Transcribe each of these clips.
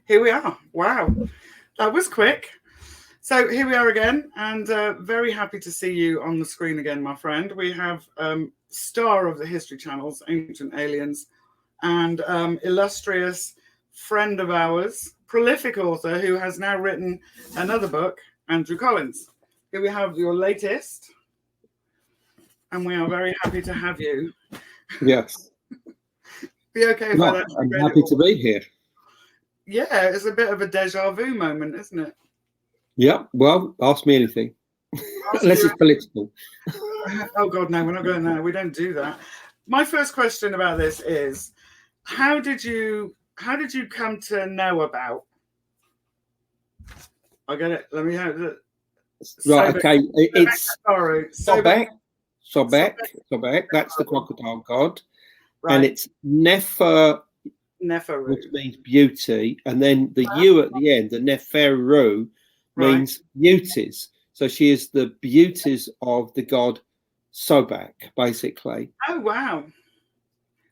Here we are. Wow, that was quick. So here we are again, and very happy to see you on the screen again, my friend. We have star of the History Channel's Ancient Aliens, and illustrious friend of ours, prolific author who has now written another book, Andrew Collins. Here we have your latest, and we are very happy to have you. Yes. Be okay if I I'm happy to be here. Yeah, it's a bit of a deja vu moment, isn't it? Yeah, well, ask me anything. Unless it's political. Oh, God, no, we're not going there. We don't do that. My first question about this is, how did you come to know about? I get it. Let me have it. Right, okay. It's Sobek. That's the crocodile god. Right. And it's Nefer, which means beauty. And then the U at the end, the Neferu, means beauties. So she is the beauties of the god Sobek, basically. Oh, wow.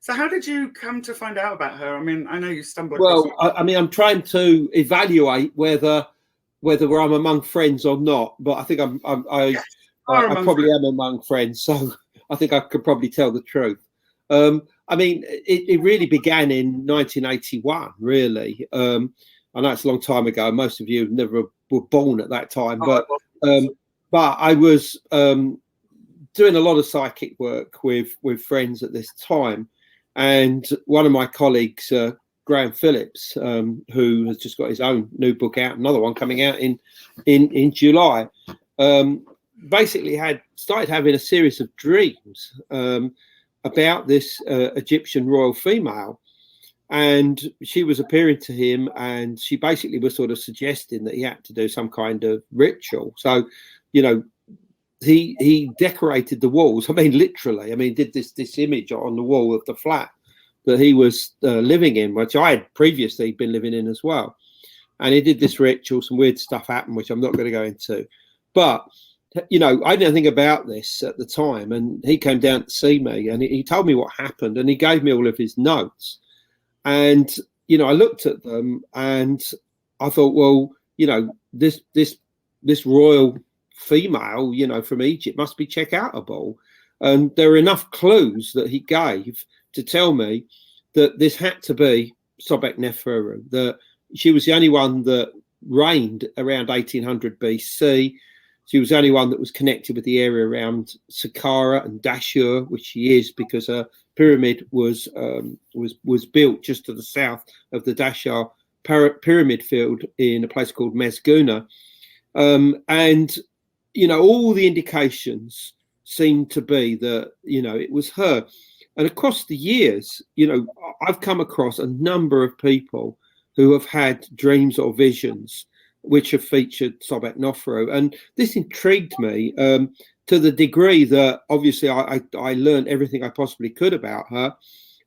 So how did you come to find out about her? I mean, I know you stumbled across. Well, I mean, I'm trying to evaluate whether I'm among friends or not, but I think I probably am among friends, so I think I could probably tell the truth. I mean, it really began in 1981, really. I know it's a long time ago. Most of you never were born at that time, but I was doing a lot of psychic work with friends at this time. And one of my colleagues, Graham Phillips, who has just got his own new book out, another one coming out in July, basically started having a series of dreams about this Egyptian royal female. And she was appearing to him, and she basically was sort of suggesting that he had to do some kind of ritual. So, you know, he decorated the walls. I mean, literally. I mean, did this image on the wall of the flat that he was living in, which I had previously been living in as well. And he did this ritual. Some weird stuff happened, which I'm not going to go into. But, you know, I didn't think about this at the time. And he came down to see me, and he told me what happened, and he gave me all of his notes. And, you know, I looked at them and I thought, well, you know, this royal female, you know, from Egypt must be check-outable. And there were enough clues that he gave to tell me that this had to be Sobek Neferu, that she was the only one that reigned around 1800 BC. She was the only one that was connected with the area around Saqqara and Dashur, which she is because her pyramid was built just to the south of the Dashur pyramid field in a place called Mesguna. And, you know, all the indications seem to be that, you know, it was her. And across the years, you know, I've come across a number of people who have had dreams or visions which have featured Sobek Neferu. And this intrigued me to the degree that obviously I learned everything I possibly could about her.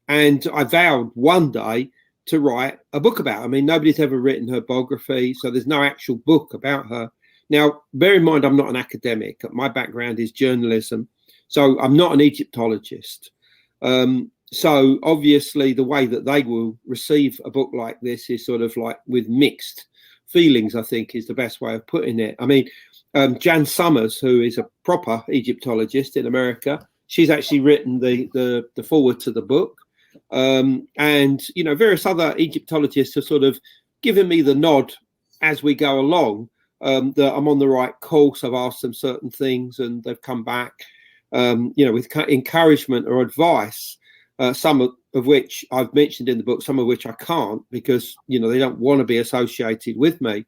And I vowed one day to write a book about her. I mean, nobody's ever written her biography, so there's no actual book about her. Now, bear in mind, I'm not an academic. My background is journalism, so I'm not an Egyptologist. So obviously the way that they will receive a book like this is sort of like with mixed feelings, I think is the best way of putting it. I mean, Jan Summers, who is a proper Egyptologist in America, she's actually written the foreword to the book. And, you know, various other Egyptologists have sort of given me the nod as we go along, that I'm on the right course. I've asked them certain things and they've come back, you know, with encouragement or advice, some of which I've mentioned in the book, some of which I can't because, you know, they don't want to be associated with me.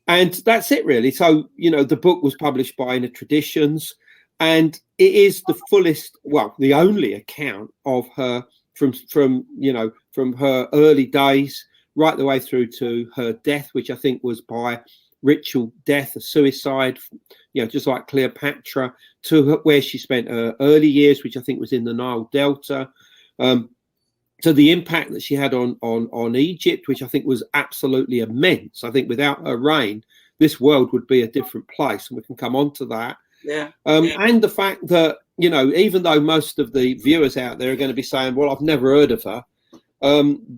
And that's it, really. So, you know, the book was published by Inner Traditions, and it is the fullest, well, the only account of her from you know, from her early days right the way through to her death, which I think was by ritual death, a suicide, you know, just like Cleopatra, to where she spent her early years, which I think was in the Nile Delta, to the impact that she had on Egypt, which I think was absolutely immense. I think without her reign, this world would be a different place, and we can come on to that. And the fact that, you know, even though most of the viewers out there are going to be saying, well, I've never heard of her,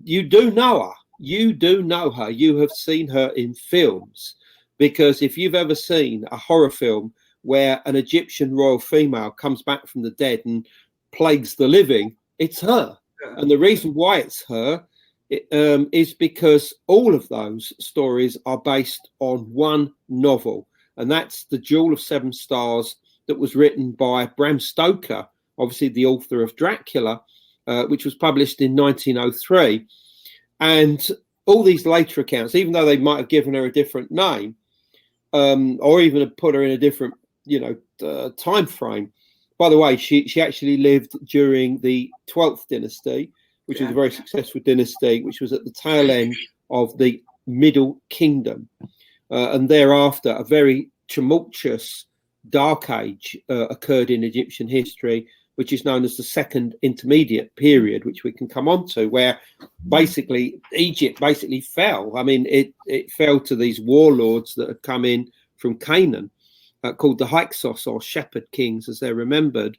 you do know her. you do know her. You have seen her in films, because if you've ever seen a horror film where an Egyptian royal female comes back from the dead and plagues the living, it's her. And the reason why it's her is because all of those stories are based on one novel, and that's The Jewel of Seven Stars, that was written by Bram Stoker, obviously the author of Dracula, which was published in 1903. And all these later accounts, even though they might have given her a different name, or even have put her in a different, time frame. By the way, she actually lived during the 12th dynasty, which was a very successful dynasty, which was at the tail end of the Middle Kingdom. And thereafter, a very tumultuous dark age occurred in Egyptian history, which is known as the Second Intermediate Period, which we can come on to, where basically Egypt fell. I mean, it fell to these warlords that had come in from Canaan, called the Hyksos, or Shepherd Kings, as they're remembered.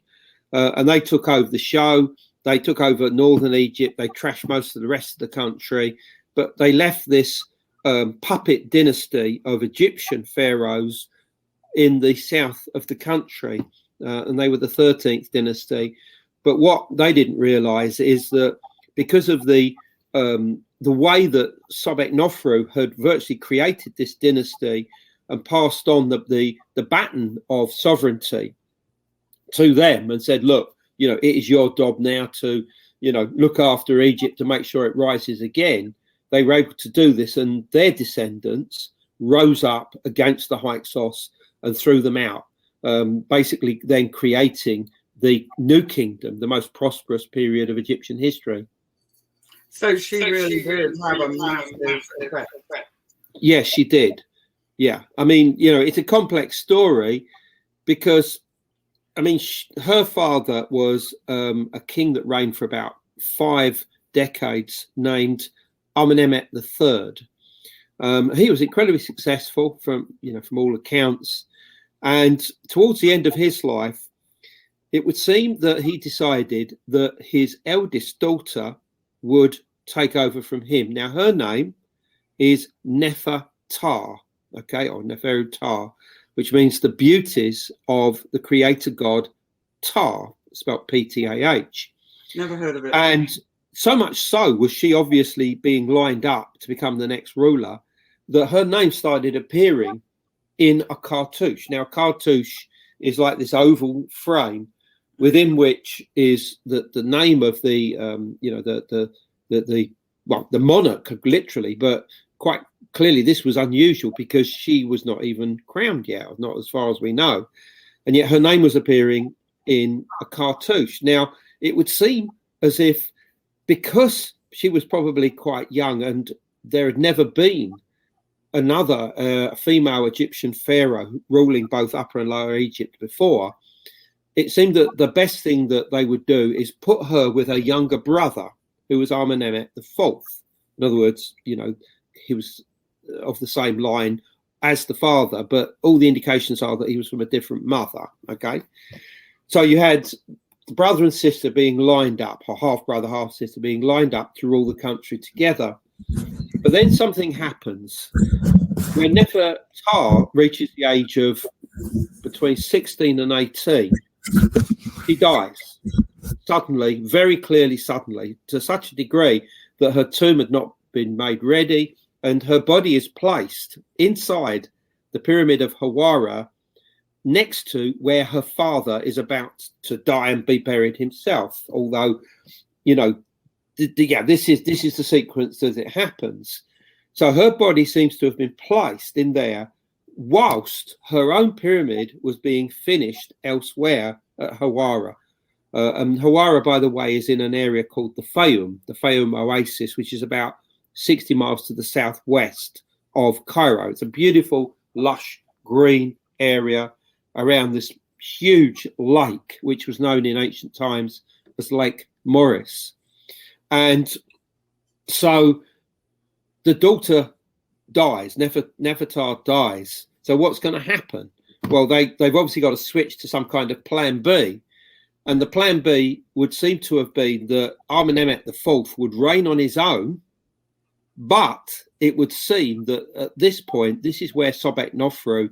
And they took over the show. They took over northern Egypt. They trashed most of the rest of the country. But they left this puppet dynasty of Egyptian pharaohs in the south of the country. And they were the 13th dynasty. But what they didn't realize is that because of the way that Sobeknofru had virtually created this dynasty and passed on the baton of sovereignty to them and said, look, it is your job now to, look after Egypt to make sure it rises again. They were able to do this, and their descendants rose up against the Hyksos and threw them out, basically then creating the New Kingdom, the most prosperous period of Egyptian history. So she really did have a massive effect. Yes, she did. Yeah. I mean, it's a complex story because, her father was a king that reigned for about 5 decades, named Amenemhet III. He was incredibly successful from all accounts. And towards the end of his life, it would seem that he decided that his eldest daughter would take over from him. Now, her name is Nefertar, or Neferutar, which means the beauties of the creator god Ptah, spelled P-T-A-H. Never heard of it. And so much so was she obviously being lined up to become the next ruler that her name started appearing in a cartouche. Now, a cartouche is like this oval frame within which is the name of the monarch, literally, but quite clearly this was unusual because she was not even crowned yet, not as far as we know, and yet her name was appearing in a cartouche. Now, it would seem as if, because she was probably quite young and there had never been another female Egyptian pharaoh ruling both Upper and Lower Egypt before, it seemed that the best thing that they would do is put her with her younger brother, who was Amenemhet IV. In other words, he was of the same line as the father, but all the indications are that he was from a different mother. Okay, so you had the brother and sister being lined up, or half brother, half sister being lined up to rule the country together. But then something happens. When Nefertar reaches the age of between 16 and 18, he dies suddenly, very clearly suddenly, to such a degree that her tomb had not been made ready, and her body is placed inside the pyramid of Hawara, next to where her father is about to die and be buried himself. Although, this is the sequence as it happens. So her body seems to have been placed in there whilst her own pyramid was being finished elsewhere at Hawara. And Hawara, by the way, is in an area called the Fayum Oasis, which is about 60 miles to the southwest of Cairo. It's a beautiful, lush, green area around this huge lake, which was known in ancient times as Lake Moeris. And so the daughter dies, Nefertar dies. So what's going to happen? Well, they've obviously got to switch to some kind of plan B. And the plan B would seem to have been that Amenemhet IV would reign on his own But it would seem that at this point, this is where Sobek-Nofru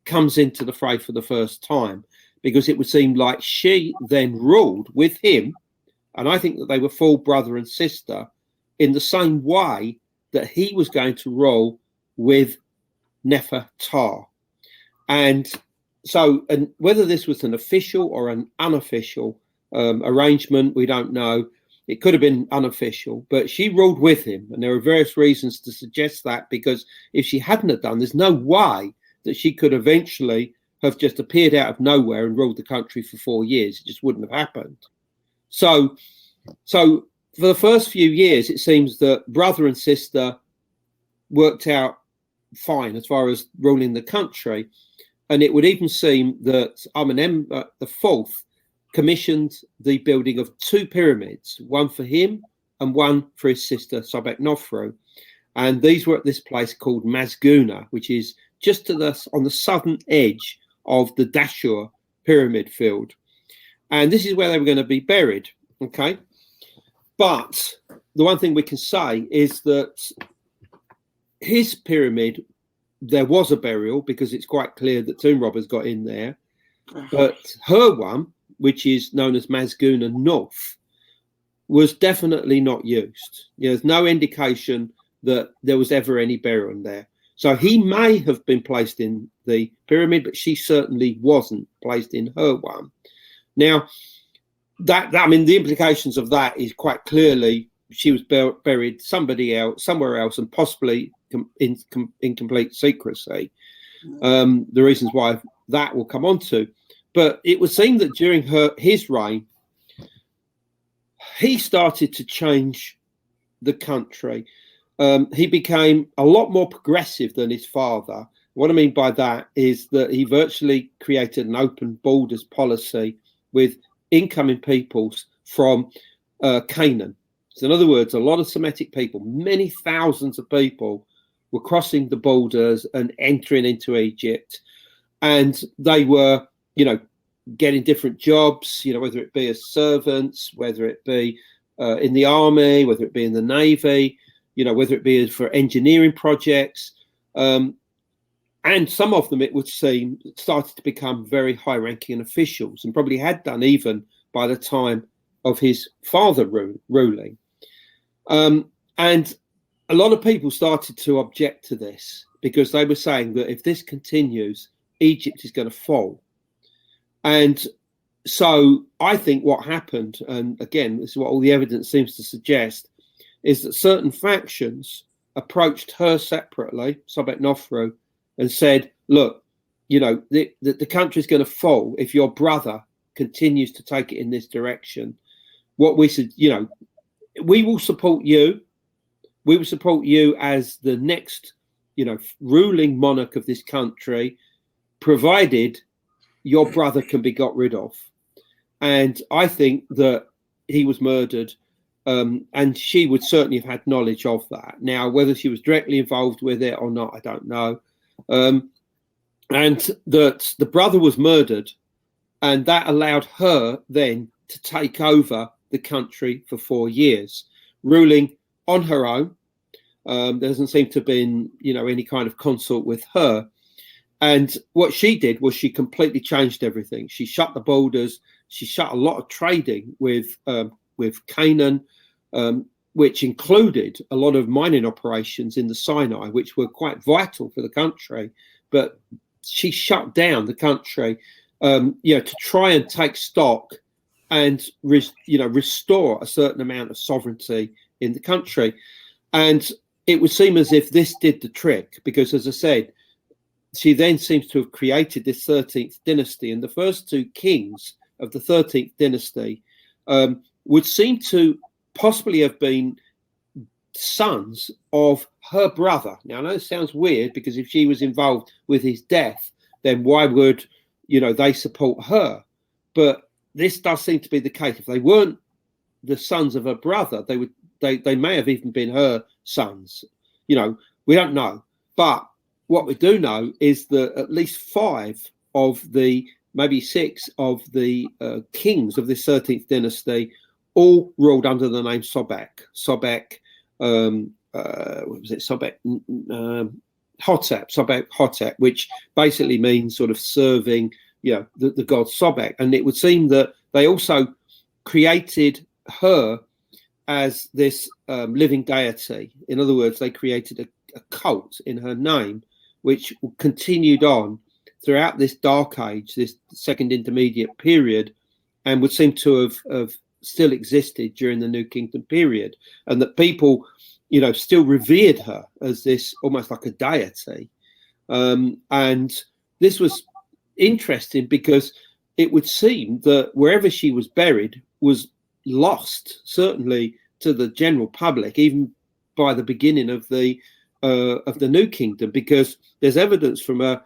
comes into the fray for the first time, because it would seem like she then ruled with him, and I think that they were full brother and sister, in the same way that he was going to rule with Nefertar. And so, and whether this was an official or an unofficial arrangement, we don't know. It could have been unofficial, but she ruled with him. And there are various reasons to suggest that, because if she hadn't have done, there's no way that she could eventually have just appeared out of nowhere and ruled the country for 4 years. It just wouldn't have happened. So for the first few years, it seems that brother and sister worked out fine as far as ruling the country. And it would even seem that Amenemhat IV commissioned the building of 2 pyramids, one for him and one for his sister Sobek-Nofru. And these were at this place called Mazguna, which is just on the southern edge of the Dashur pyramid field. And this is where they were going to be buried. Okay. But the one thing we can say is that his pyramid, there was a burial, because it's quite clear that tomb robbers got in there. But her one, which is known as Mazguna North, was definitely not used. There's no indication that there was ever any burial there. So he may have been placed in the pyramid, but she certainly wasn't placed in her one. Now, that I mean, the implications of that is quite clearly she was buried somewhere else, and possibly in complete secrecy. The reasons why that will come on to. But it would seem that during his reign, he started to change the country. He became a lot more progressive than his father. What I mean by that is that he virtually created an open borders policy with incoming peoples from Canaan. So in other words, a lot of Semitic people, many thousands of people, were crossing the borders and entering into Egypt. And they were, getting different jobs, whether it be as servants, whether it be in the army, whether it be in the navy, whether it be for engineering projects. And some of them, it would seem, started to become very high-ranking officials, and probably had done even by the time of his father ruling. And a lot of people started to object to this, because they were saying that if this continues, Egypt is going to fall. And so I think what happened, and again, this is what all the evidence seems to suggest, is that certain factions approached her separately, Sobek-Nofru, and said, look, the country's going to fall if your brother continues to take it in this direction. What we said, we will support you. We will support you as the next, ruling monarch of this country, provided your brother can be got rid of. And I think that he was murdered, and she would certainly have had knowledge of that. Now, whether she was directly involved with it or not, I don't know. And that the brother was murdered, and that allowed her then to take over the country for 4 years, ruling on her own. There doesn't seem to have been, any kind of consort with her. And what she did was she completely changed everything. She shut the borders. She shut a lot of trading with Canaan, which included a lot of mining operations in the Sinai, which were quite vital for the country. But she shut down the country, to try and take stock and restore a certain amount of sovereignty in the country. And it would seem as if this did the trick, because, as I said, she then seems to have created this 13th dynasty, and the first 2 kings of the 13th dynasty would seem to possibly have been sons of her brother. Now, I know it sounds weird, because if she was involved with his death, then why would they support her? But this does seem to be the case. If they weren't the sons of her brother, they may have even been her sons. We don't know. But what we do know is that at least 5 of maybe 6 of the kings of this 13th dynasty all ruled under the name Sobek. Sobek what was it, Sobek Hotep, which basically means sort of serving, the god Sobek. And it would seem that they also created her as this living deity. In other words, they created a cult in her name, which continued on throughout this Dark Age, this Second Intermediate period, and would seem to have still existed during the New Kingdom period, and that people, still revered her as this almost like a deity. And this was interesting because it would seem that wherever she was buried was lost, certainly to the general public, even by the beginning of the New Kingdom, because there's evidence from a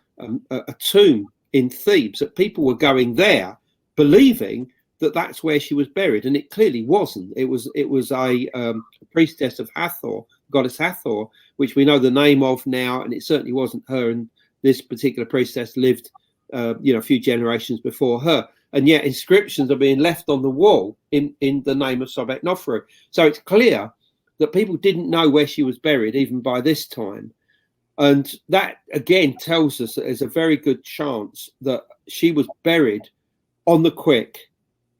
tomb in Thebes that people were going there believing that that's where she was buried, and it clearly wasn't. It was a priestess of Hathor, goddess Hathor, which we know the name of now, and it certainly wasn't her. And this particular priestess lived, a few generations before her, and yet inscriptions are being left on the wall in the name of Sobek Nofru. So it's clear that people didn't know where she was buried even by this time, and that again tells us that there's a very good chance that she was buried on the quick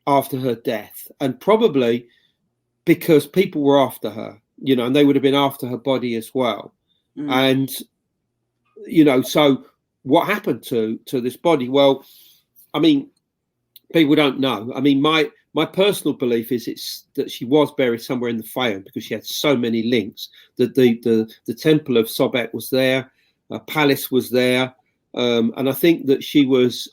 after her death, and probably because people were after her, and they would have been after her body as well. And so what happened to this body? Well, I mean, people don't know. I mean, my personal belief is that she was buried somewhere in the Fayum, because she had so many links. That the temple of Sobek was there, a palace was there. And I think that she was,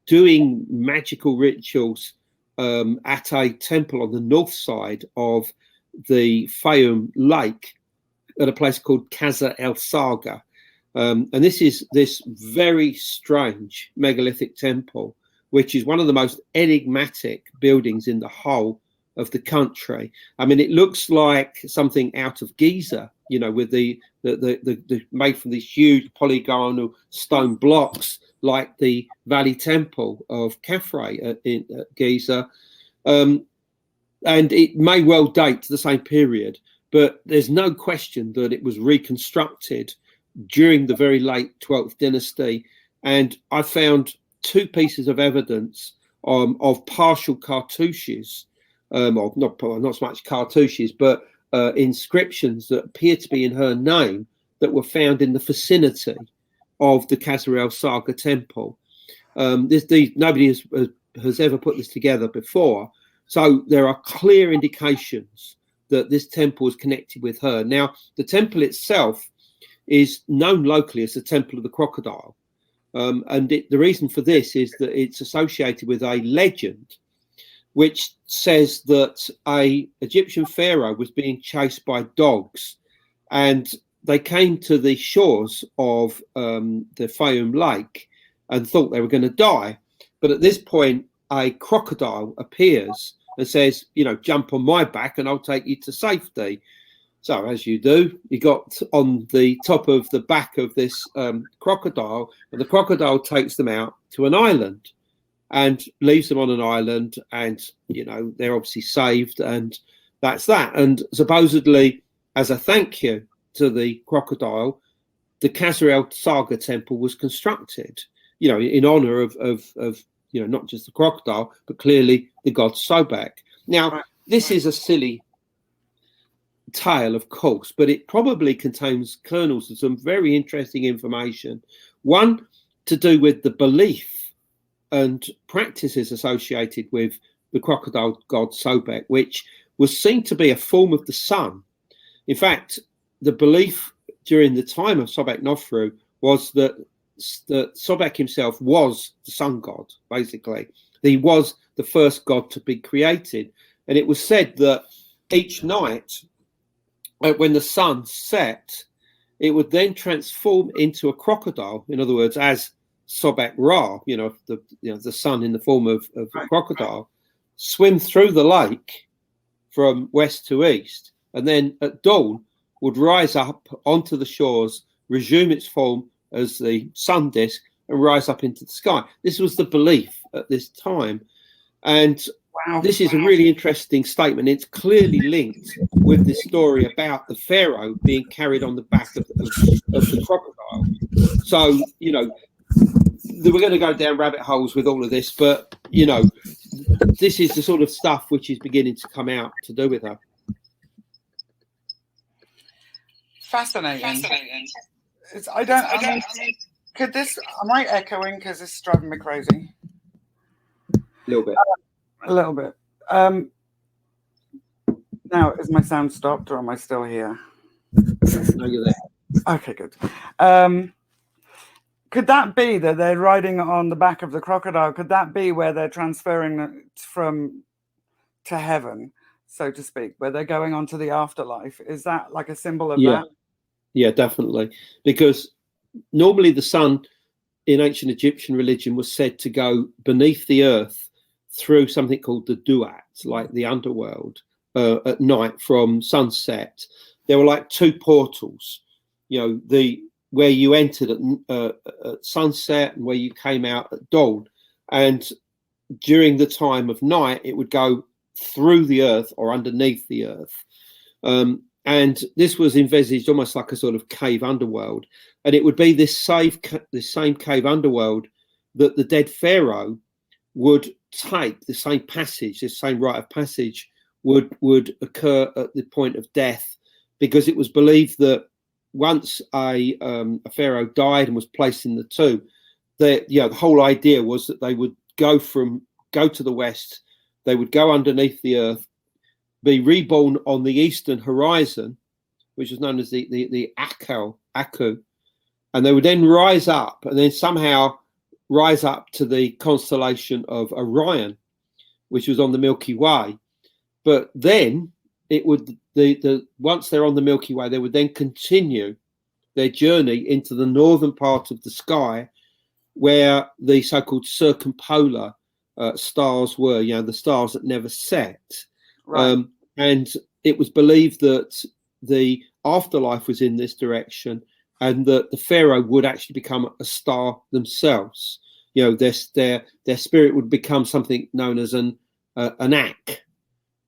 doing magical rituals at a temple on the north side of the Fayum Lake at a place called Casa El Saga. And this is this very strange megalithic temple, which is one of the most enigmatic buildings in the whole of the country. I mean, it looks like something out of Giza, with the made from these huge polygonal stone blocks, like the Valley Temple of Khafre at Giza. And it may well date to the same period, but there's no question that it was reconstructed during the very late 12th dynasty. And I found two pieces of evidence of partial cartouches, or not so much cartouches, but inscriptions that appear to be in her name that were found in the vicinity of the Khazar Saga temple. Nobody has ever put this together before, so there are clear indications that this temple is connected with her. Now, the temple itself is known locally as the Temple of the Crocodile, and the reason for this is that it's associated with a legend which says that a Egyptian pharaoh was being chased by dogs, and they came to the shores of the Fayum Lake and thought they were going to die. But at this point, a crocodile appears and says, jump on my back and I'll take you to safety. So as you do, he got on the top of the back of this crocodile, and the crocodile takes them out to an island and leaves them on an island, and they're obviously saved, and that's that. And supposedly, as a thank you to the crocodile, the Khazar Saga temple was constructed, in honor of not just the crocodile, but clearly the god Sobek. Now, this is a silly tale, of course, but it probably contains kernels of some very interesting information. One, to do with the belief and practices associated with the crocodile god Sobek, which was seen to be a form of the sun. In fact, the belief during the time of Sobek Nofru was that Sobek himself was the sun god, basically. He was the first god to be created. And it was said that each night, when the sun set, it would then transform into a crocodile. In other words, as Sobek Ra, the sun in the form of a crocodile, swim through the lake from west to east, and then at dawn would rise up onto the shores, resume its form as the sun disk, and rise up into the sky. This was the belief at this time. And Wow. This is a really interesting statement. It's clearly linked with the story about the pharaoh being carried on the back of the crocodile. So, you know, we're going to go down rabbit holes with all of this, but, you know, this is the sort of stuff which is beginning to come out to do with her. Fascinating. Could this, am I echoing because it's driving me crazy? A little bit. A little bit. Now, is my sound stopped or am I still here? No, you're there. Okay, good. Could that be that they're riding on the back of the crocodile? Could that be where they're transferring to heaven, so to speak, where they're going on to the afterlife? Is that like a symbol of that? Yeah, definitely. Because normally the sun in ancient Egyptian religion was said to go beneath the earth through something called the duat, like the underworld, at night from sunset. There were like two portals, you know, where you entered at sunset and where you came out at dawn. And during the time of night, it would go through the earth or underneath the earth. And this was envisaged almost like a sort of cave underworld. And it would be this same cave underworld that the dead pharaoh would take, the same passage, this same rite of passage would occur at the point of death, because it was believed that once a pharaoh died and was placed in the tomb, the whole idea was that they would go to the west, they would go underneath the earth, be reborn on the eastern horizon, which was known as the Aku, and they would then rise up and then somehow rise up to the constellation of Orion, which was on the Milky Way. But then it would once they're on the Milky Way, they would then continue their journey into the northern part of the sky, where the so-called circumpolar stars were, you know, the stars that never set. Right. And it was believed that the afterlife was in this direction, and that the pharaoh would actually become a star themselves. You know, their spirit would become something known as an ak.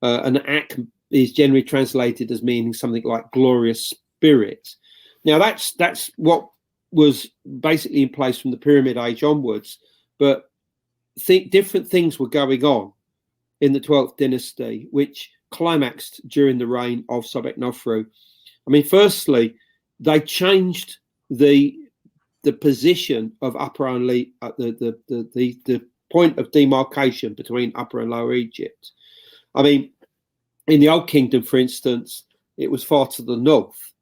An ak is generally translated as meaning something like glorious spirit. Now that's what was basically in place from the Pyramid Age onwards, but different things were going on in the 12th dynasty, which climaxed during the reign of Sobeknofru. I mean, firstly, they changed the position of Upper and the point of demarcation between Upper and Lower Egypt. I mean, in the Old Kingdom, for instance, it was far to the north,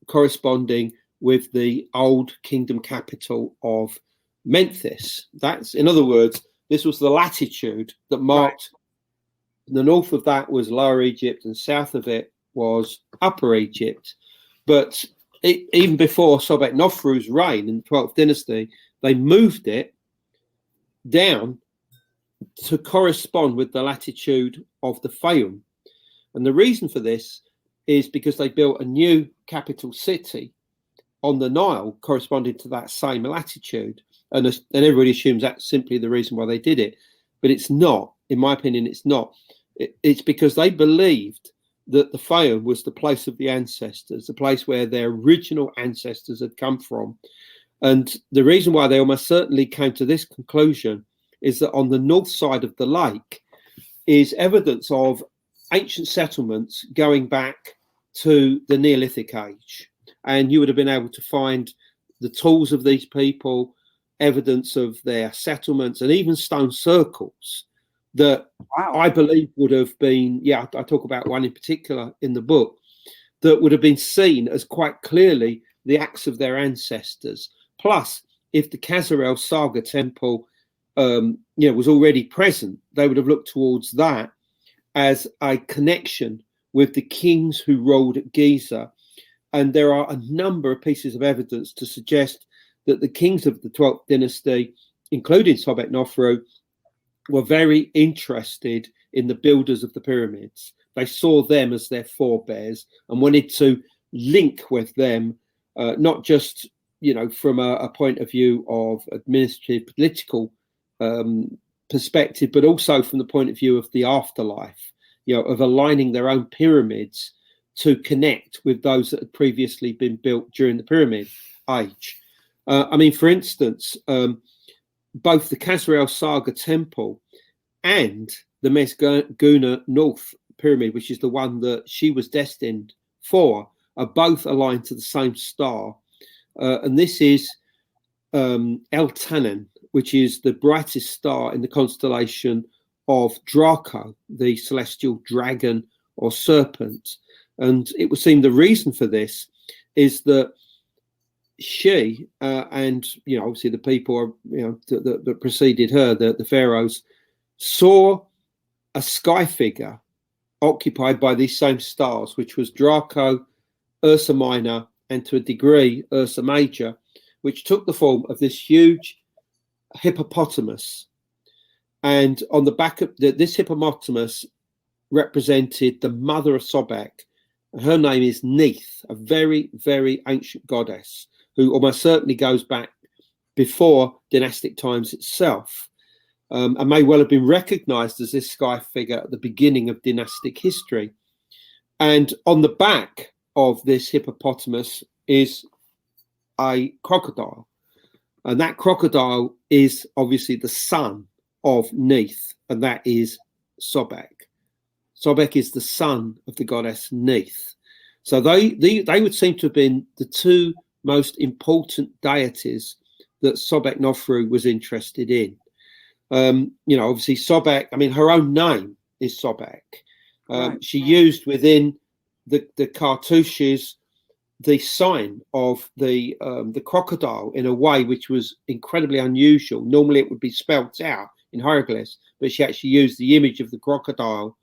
corresponding with the Old Kingdom capital of Memphis. That's, in other words, this was the latitude that marked. Right. The north of that was Lower Egypt, and south of it was Upper Egypt. But even before Sobeknofru's reign in the 12th dynasty, they moved it down to correspond with the latitude of the Fayum. And the reason for this is because they built a new capital city on the Nile corresponding to that same latitude. And everybody assumes that's simply the reason why they did it. But it's not. In my opinion, it's not. It's because they believed that the Fayum was the place of the ancestors, the place where their original ancestors had come from. And the reason why they almost certainly came to this conclusion is that on the north side of the lake is evidence of ancient settlements going back to the Neolithic age. And you would have been able to find the tools of these people, evidence of their settlements, and even stone circles that I believe would have been, I talk about one in particular in the book, that would have been seen as quite clearly the acts of their ancestors. Plus, if the Khazarel Saga temple was already present, they would have looked towards that as a connection with the kings who ruled at Giza. And there are a number of pieces of evidence to suggest that the kings of the 12th dynasty, including Sobeknofru, were very interested in the builders of the pyramids. They saw them as their forebears and wanted to link with them, not just, from a point of view of administrative, political perspective, but also from the point of view of the afterlife, of aligning their own pyramids to connect with those that had previously been built during the pyramid age. For instance, both the Khazar Saga temple and the Mesguna North pyramid, which is the one that she was destined for, are both aligned to the same star. And this is El Tanan, which is the brightest star in the constellation of Draco, the celestial dragon or serpent. And it would seem the reason for this is that she and obviously the people that preceded her, the pharaohs, saw a sky figure occupied by these same stars, which was Draco, Ursa Minor, and to a degree Ursa Major, which took the form of this huge hippopotamus. And on the back of this hippopotamus represented the mother of Sobek. Her name is Neith, a very, very ancient goddess who almost certainly goes back before dynastic times itself, and may well have been recognized as this sky figure at the beginning of dynastic history. And on the back of this hippopotamus is a crocodile. And that crocodile is obviously the son of Neith, and that is Sobek. Sobek is the son of the goddess Neith. So they would seem to have been the two most important deities that Sobek Nofru was interested in. Obviously Sobek, her own name is Sobek. Right. She used within the cartouches the sign of the crocodile in a way which was incredibly unusual. Normally it would be spelt out in hieroglyphs, but she actually used the image of the crocodile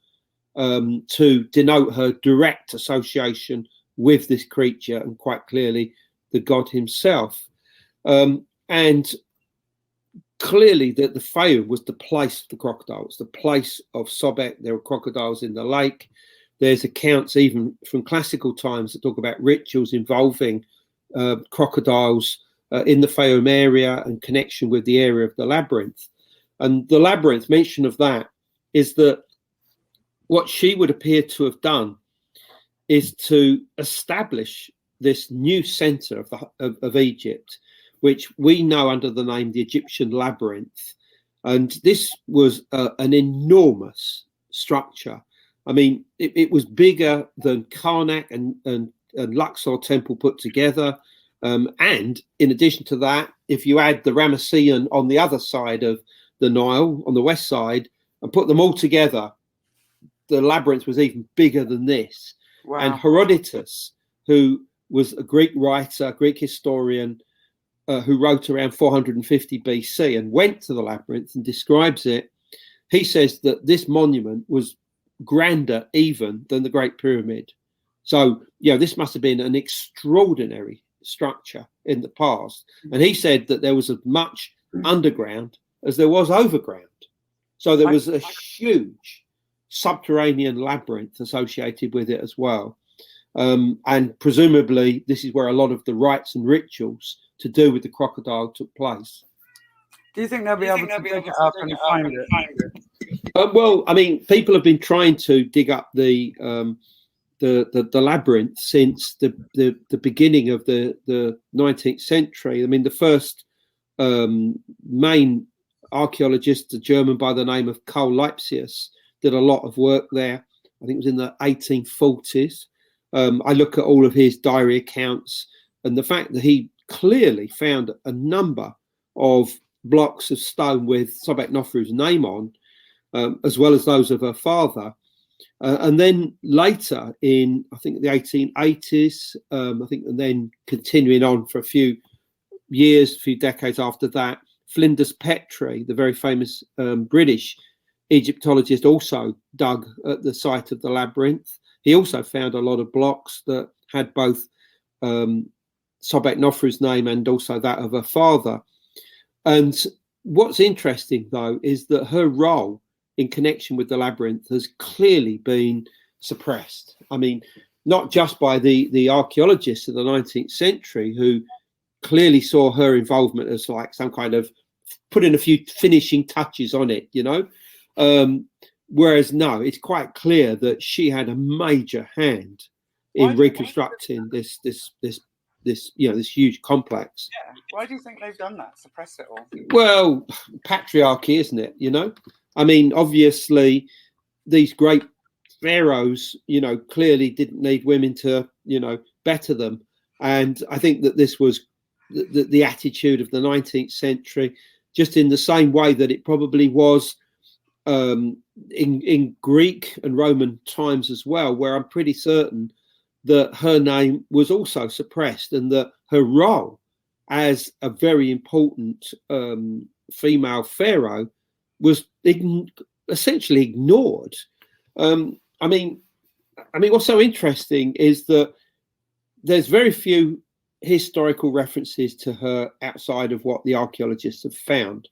to denote her direct association with this creature, and quite clearly the god himself. And clearly that the Pharaoh was the place of the crocodile. It's the place of Sobek. There were crocodiles in the lake. There's accounts even from classical times that talk about rituals involving crocodiles in the Pharaoh area and connection with the area of the labyrinth. And the labyrinth, mention of that, is that what she would appear to have done is to establish this new center of Egypt, which we know under the name the Egyptian Labyrinth. And this was an enormous structure. It was bigger than Karnak and Luxor temple put together. And in addition to that, if you add the Ramessean on the other side of the Nile, on the west side, and put them all together, the labyrinth was even bigger than this. Wow. And Herodotus, who was a Greek writer, Greek historian, who wrote around 450 BC and went to the labyrinth and describes it, he says that this monument was grander even than the Great Pyramid. So, this must have been an extraordinary structure in the past. And he said that there was as much underground as there was overground. So there was a huge subterranean labyrinth associated with it as well. And presumably this is where a lot of the rites and rituals to do with the crocodile took place. Do you think they'll be able to dig it up and find it? People have been trying to dig up the labyrinth since the beginning of the 19th century. The first main archaeologist, a German by the name of Karl Lepsius, did a lot of work there. I think it was in the 1840s. I look at all of his diary accounts, and the fact that he clearly found a number of blocks of stone with Sobek Nofru's name on, as well as those of her father. And then later in, I think, the 1880s, and then continuing on for a few years, a few decades after that, Flinders Petrie, the very famous British Egyptologist, also dug at the site of the labyrinth. He also found a lot of blocks that had both Sobek Nofru's name and also that of her father. And what's interesting, though, is that her role in connection with the labyrinth has clearly been suppressed. Not just by the archaeologists of the 19th century, who clearly saw her involvement as like some kind of put in a few finishing touches on it, whereas no, it's quite clear that she had a major hand in reconstructing this huge complex. Yeah. Why do you think they've done that? Suppressed it all? Well, patriarchy, isn't it? I mean, obviously, these great pharaohs, clearly didn't need women to, better them. And I think that this was the attitude of the 19th century, just in the same way that it probably was in Greek and Roman times as well, where I'm pretty certain that her name was also suppressed and that her role as a very important female pharaoh was essentially ignored. I mean, what's so interesting is that there's very few historical references to her outside of what the archaeologists have found.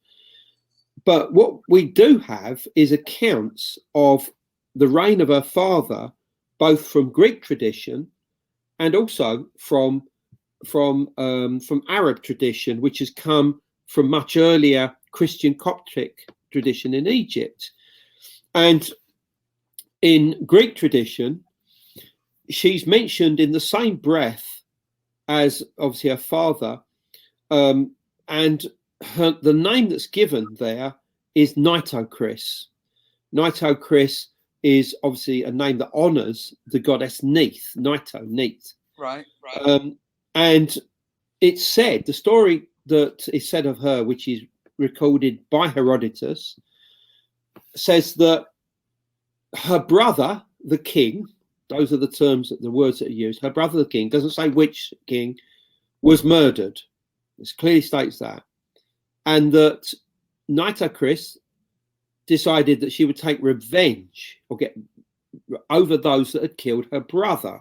But what we do have is accounts of the reign of her father, both from Greek tradition and also from Arab tradition, which has come from much earlier Christian Coptic tradition in Egypt. And in Greek tradition, she's mentioned in the same breath as obviously her father, and the name that's given there is Nitocris. Nitocris is obviously a name that honors the goddess Neith, Neith. Right. And it's said, the story that is said of her, which is recorded by Herodotus, says that her brother, the king, those are the terms, the words that are used, her brother, the king, doesn't say which king, was murdered. It clearly states that. And that Nitocris decided that she would take revenge or get over those that had killed her brother.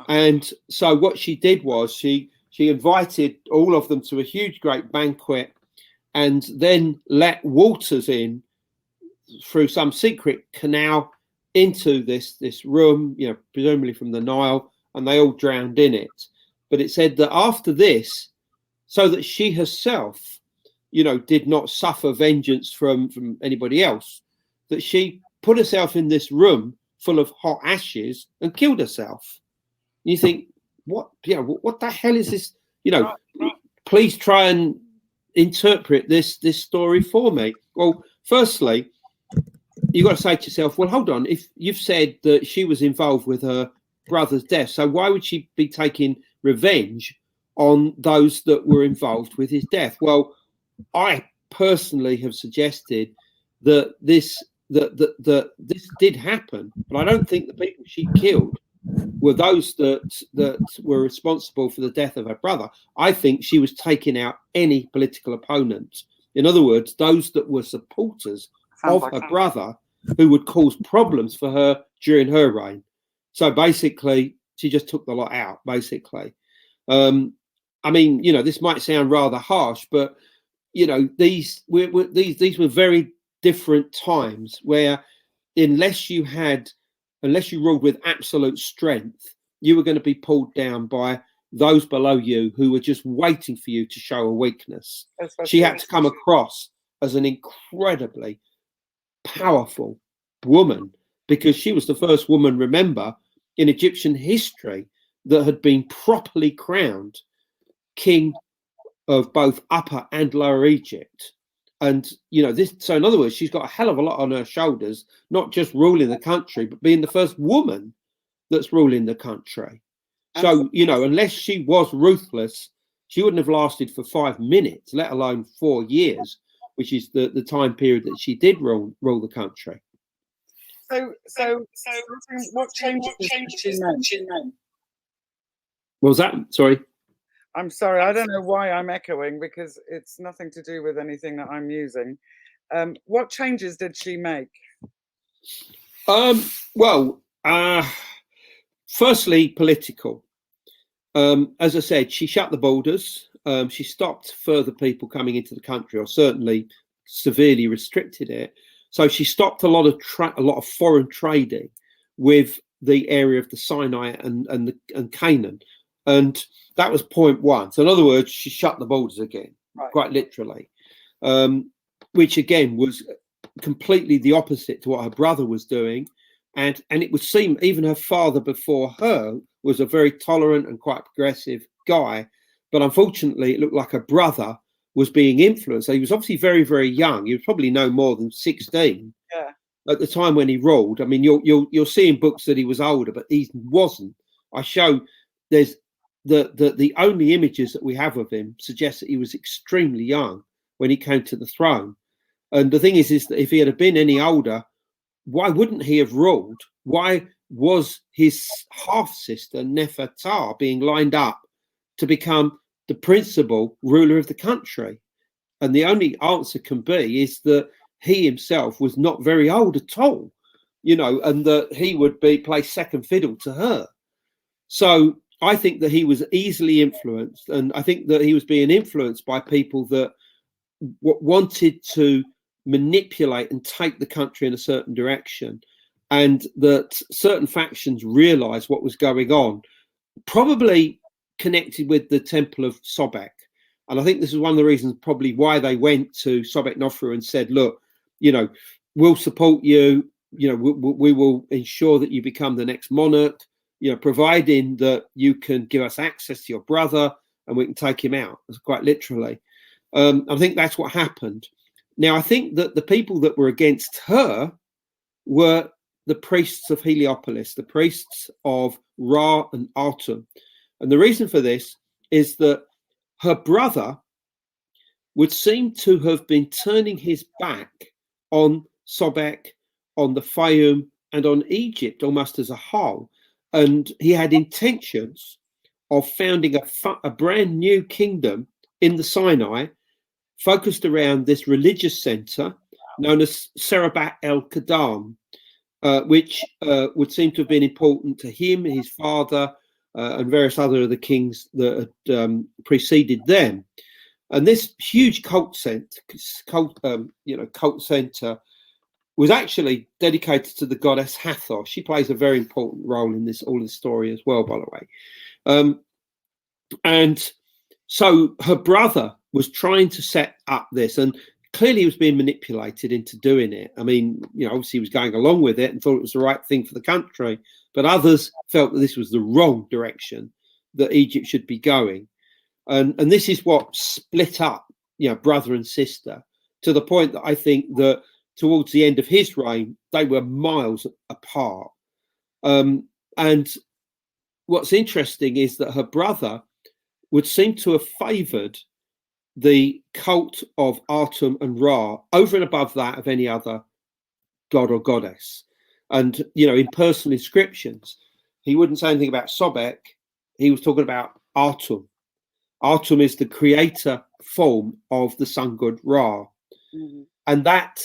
And so what she did was she invited all of them to a huge, great banquet and then let waters in through some secret canal into this room, presumably from the Nile, and they all drowned in it. But it said that after this, so that she herself, did not suffer vengeance from anybody else, that she put herself in this room full of hot ashes and killed herself. And you think, what the hell is this? Please try and interpret this story for me. Well, firstly, you've got to say to yourself, well, hold on, if you've said that she was involved with her brother's death, so why would she be taking revenge on those that were involved with his death? Well, I personally have suggested that this did happen, but I don't think the people she killed were those that were responsible for the death of her brother. I think she was taking out any political opponent. In other words, those that were supporters of her brother who would cause problems for her during her reign. So basically, she just took the lot out, basically. This might sound rather harsh, but, these were very different times where unless you ruled with absolute strength, you were going to be pulled down by those below you who were just waiting for you to show a weakness. She had to come across as an incredibly powerful woman because she was the first woman, remember, in Egyptian history that had been properly crowned king of both Upper and Lower Egypt. And, so in other words, she's got a hell of a lot on her shoulders, not just ruling the country, but being the first woman that's ruling the country. So, unless she was ruthless, she wouldn't have lasted for 5 minutes, let alone 4 years, which is the time period that she did rule the country. So what changes did she make? What was that? Sorry. I'm sorry, I don't know why I'm echoing because it's nothing to do with anything that I'm using. What changes did she make? Firstly, political. As I said, she shut the borders. She stopped further people coming into the country, or certainly severely restricted it. So she stopped a lot of foreign trading with the area of the Sinai and Canaan, and that was point one. So in other words, she shut the borders again, right. Quite literally. which again was completely the opposite to what her brother was doing. And it would seem even her father before her was a very tolerant and quite progressive guy. But unfortunately, it looked like her brother was being influenced. So he was obviously very, very young. He was probably no more than 16 at the time when he ruled. I mean, you'll see in books that he was older, but he wasn't. I show there's the only images that we have of him suggest that he was extremely young when he came to the throne. And the thing is that if he had been any older, why wouldn't he have ruled? Why was his half-sister Nefertari being lined up to become the principal ruler of the country? And the only answer can be is that he himself was not very old at all, and that he would play second fiddle to her. So I think that he was easily influenced, and I think that he was being influenced by people that wanted to manipulate and take the country in a certain direction, and that certain factions realized what was going on, probably connected with the Temple of Sobek. And I think this is one of the reasons probably why they went to Sobek Nofru and said, look, we'll support you, we will ensure that you become the next monarch, providing that you can give us access to your brother and we can take him out, quite literally. I think that's what happened. Now, I think that the people that were against her were the priests of Heliopolis, the priests of Ra and Atum. And the reason for this is that her brother would seem to have been turning his back on Sobek, on the Fayum, and on Egypt almost as a whole. And he had intentions of founding a brand new kingdom in the Sinai, focused around this religious center known as Serabat el-Kadam, which would seem to have been important to him, his father, and various other of the kings that had preceded them. And this huge cult center was actually dedicated to the goddess Hathor. She plays a very important role in all this story as well, by the way. And so her brother was trying to set up this, and clearly he was being manipulated into doing it. I mean, obviously he was going along with it and thought it was the right thing for the country, but others felt that this was the wrong direction that Egypt should be going. And this is what split up, brother and sister, to the point that I think that towards the end of his reign, they were miles apart. And what's interesting is that her brother would seem to have favoured the cult of Atum and Ra over and above that of any other god or goddess. And, in personal inscriptions, he wouldn't say anything about Sobek. He was talking about Atum. Atum is the creator form of the sun god Ra. Mm-hmm. And that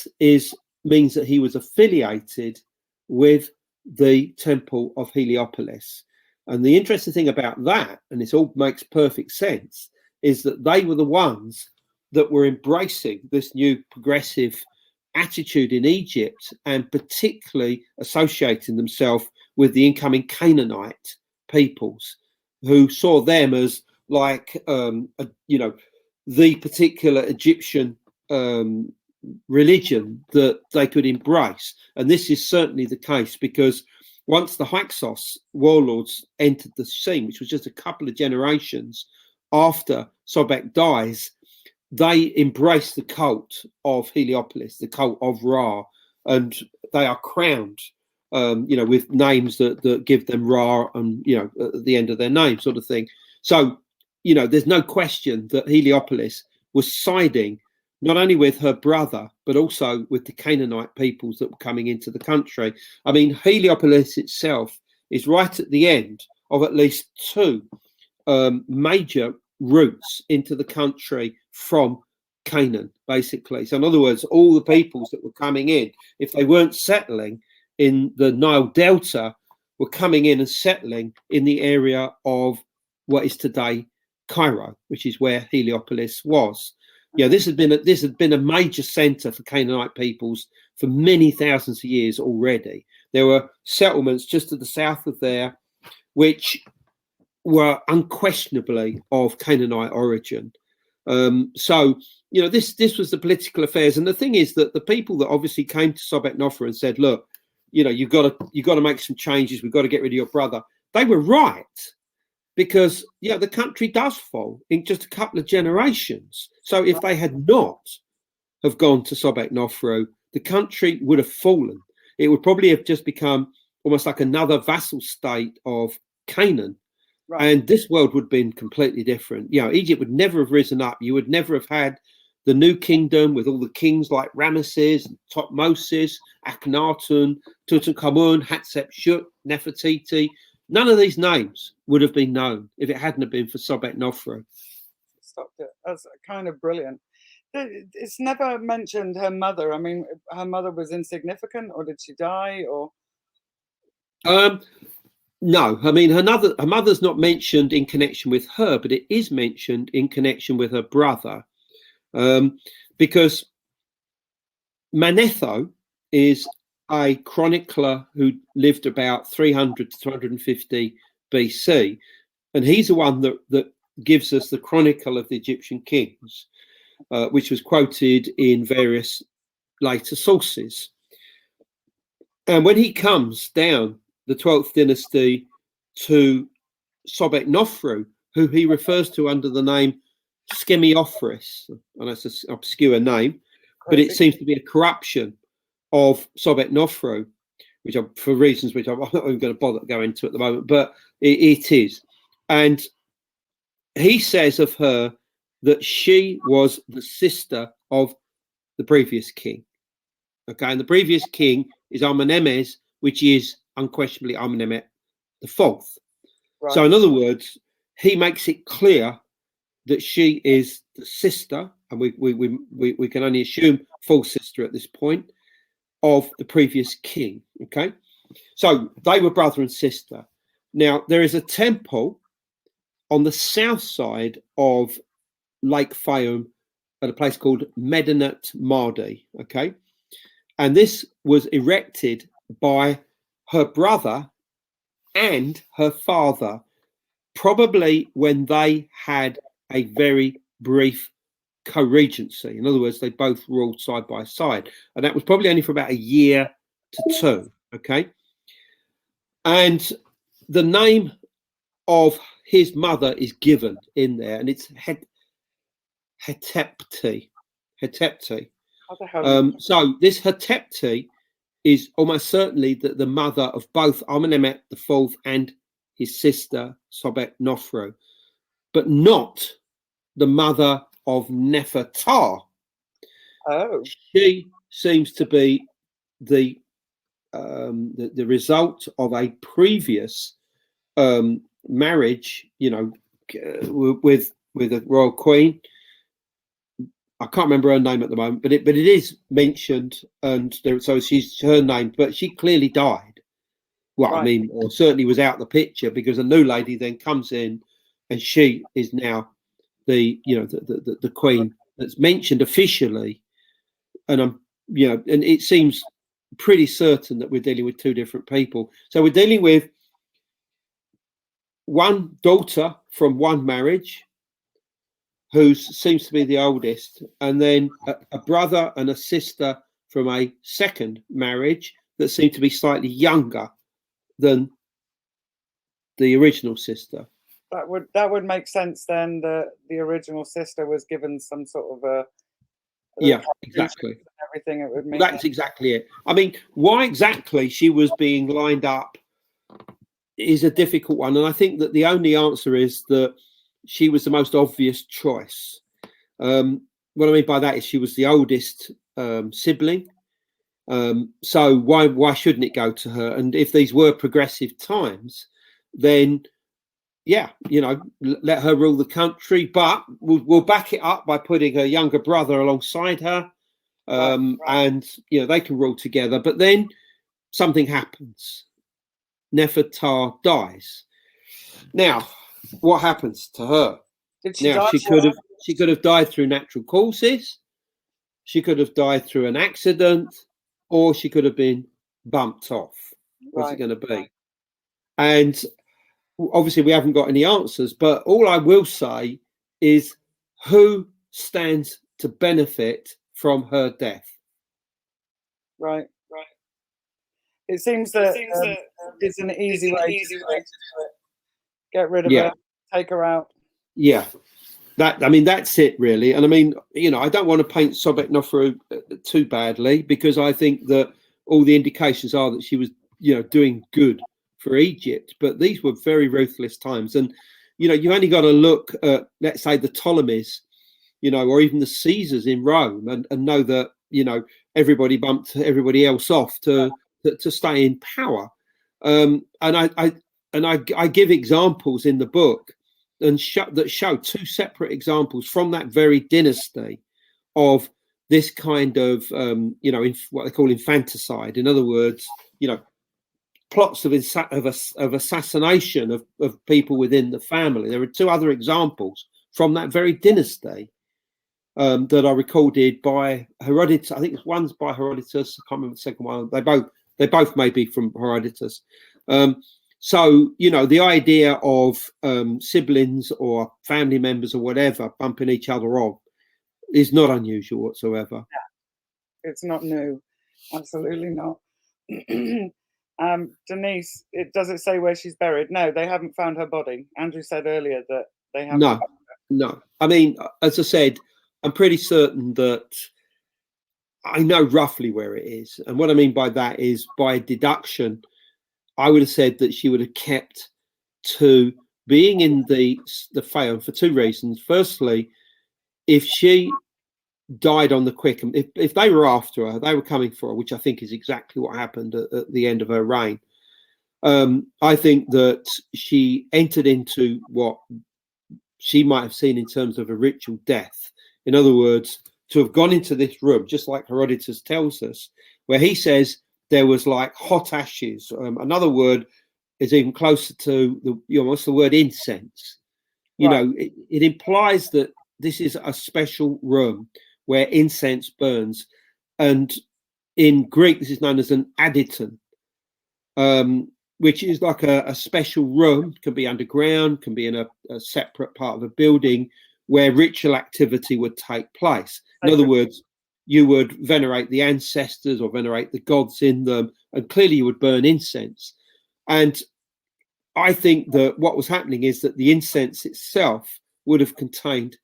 means that he was affiliated with the temple of Heliopolis. And the interesting thing about that, and this all makes perfect sense, is that they were the ones that were embracing this new progressive attitude in Egypt, and particularly associating themselves with the incoming Canaanite peoples, who saw them as like, the particular Egyptian religion that they could embrace. And this is certainly the case, because once the Hyksos warlords entered the scene, which was just a couple of generations after Sobek dies, they embrace the cult of Heliopolis, the cult of Ra, and they are crowned, with names that give them Ra and, at the end of their name, sort of thing. So, there's no question that Heliopolis was siding not only with her brother, but also with the Canaanite peoples that were coming into the country. I mean, Heliopolis itself is right at the end of at least two major routes into the country from Canaan, basically. So in other words, all the peoples that were coming in, if they weren't settling in the Nile Delta, were coming in and settling in the area of what is today Cairo, which is where Heliopolis was. This had been a major center for Canaanite peoples for many thousands of years already. There were settlements just to the south of there, which were unquestionably of Canaanite origin. So, you know, this was the political affairs. And the thing is that the people that obviously came to Sobek-Nofra and said, look, you know, you've got to make some changes. We've got to get rid of your brother. They were right, because, you know, the country does fall in just a couple of generations. So if they had not have gone to Sobek-Nofra, the country would have fallen. It would probably have just become almost like another vassal state of Canaan. Right. And this world would have been completely different. You know, Egypt would never have risen up. You would never have had the new kingdom with all the kings like Ramesses, Thutmose, Akhenaten, Tutankhamun, Hatshepsut, Nefertiti. None of these names would have been known if it hadn't have been for Sobek-Nofra. Stopped it. That's kind of brilliant. It's never mentioned her mother. I mean, her mother was insignificant, or did she die, or? No, I mean, her mother's not mentioned in connection with her, but it is mentioned in connection with her brother, because Manetho is a chronicler who lived about 300 to 350 BC, and he's the one that gives us the Chronicle of the Egyptian Kings, which was quoted in various later sources. And when he comes down the 12th dynasty to Sobek-Nofru, who he refers to under the name Skemiophris, and that's an obscure name, but it seems to be a corruption of Sobek-Nofru, which for reasons which I'm not even going to bother to go into at the moment, but it is. And he says of her that she was the sister of the previous king. Okay, and the previous king is Amenemhet, which is unquestionably Amenemhet the fourth. Right. So in other words, he makes it clear that she is the sister, and we can only assume full sister at this point, of the previous king. Okay, so they were brother and sister. Now there is a temple on the south side of Lake Fayoum at a place called Medinet Mardi. Okay, and this was erected by her brother and her father, probably when they had a very brief co-regency. In other words, they both ruled side by side, and that was probably only for about a year to two. Okay, and the name of his mother is given in there, and it's Hetepti. So this Hetepti is almost certainly the mother of both Amenemhet IV and his sister Sobek-Nofru, but not the mother of Nefertar. Oh, she seems to be the result of a previous marriage, you know, with a royal queen. I can't remember her name at the moment, but it is mentioned, and so she's her name, but she clearly died. Well, right. I mean, or certainly was out the picture, because a new lady then comes in, and she is now the queen that's mentioned officially, and and it seems pretty certain that we're dealing with two different people. So we're dealing with one daughter from one marriage, who seems to be the oldest, and then a brother and a sister from a second marriage that seem to be slightly younger than the original sister. That would make sense then. The original sister was given some sort of exactly everything. It would mean that's exactly it. I mean, why exactly she was being lined up is a difficult one, and I think that the only answer is that she was the most obvious choice. What I mean by that is she was the oldest sibling. So why shouldn't it go to her? And if these were progressive times, then let her rule the country. But we'll back it up by putting her younger brother alongside her, and they can rule together. But then something happens. Nefertar dies. Now, what happens to her? She could have died through natural causes, she could have died through an accident, or she could have been bumped off. What's it going to be? And obviously we haven't got any answers, but all I will say is who stands to benefit from her death. Right. It seems that it's an easy way to do it. Get rid of her, take her out. Yeah. That's it really. And I mean, I don't want to paint Sobeknefer too badly, because I think that all the indications are that she was, doing good for Egypt. But these were very ruthless times. And, you only got to look at, let's say, the Ptolemies, or even the Caesars in Rome and know that, everybody bumped everybody else off to stay in power. And I give examples in the book and that show two separate examples from that very dynasty of this kind of, what they call infanticide. In other words, plots of assassination of people within the family. There are two other examples from that very dynasty that are recorded by Herodotus. I think one's by Herodotus. I can't remember the second one. They both may be from Herodotus. So, the idea of siblings or family members or whatever bumping each other off is not unusual whatsoever. Yeah, it's not new. Absolutely not. Denise, does it say where she's buried? No, they haven't found her body. Andrew said earlier that they haven't. No. I mean, as I said, I'm pretty certain that I know roughly where it is. And what I mean by that is, by deduction, I would have said that she would have kept to being in the Pharaoh for two reasons. Firstly, if she died on the quick, and if they were after her, they were coming for her, which I think is exactly what happened at the end of her reign. I think that she entered into what she might have seen in terms of a ritual death. In other words, to have gone into this room, just like Herodotus tells us, where he says there was like hot ashes. Another word is even closer to what's the word, incense. Right. It implies that this is a special room where incense burns. And in Greek, this is known as an aditon, which is like a special room, can be underground, can be in a separate part of a building where ritual activity would take place. In other words, you would venerate the ancestors or venerate the gods in them, and clearly you would burn incense. And I think that what was happening is that the incense itself would have contained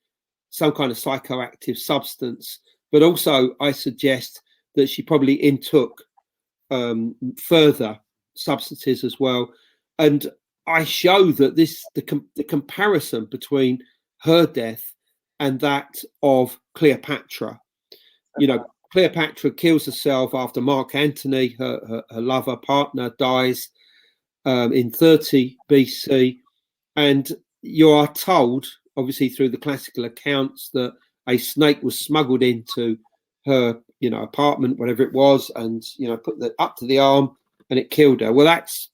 some kind of psychoactive substance, but also I suggest that she probably intook further substances as well. And I show that the comparison between her death and that of Cleopatra. Cleopatra kills herself after Mark Antony, her lover, partner, dies in 30 BC. And you are told, obviously through the classical accounts, that a snake was smuggled into her, apartment, whatever it was, and, put up to the arm, and it killed her. Well, that's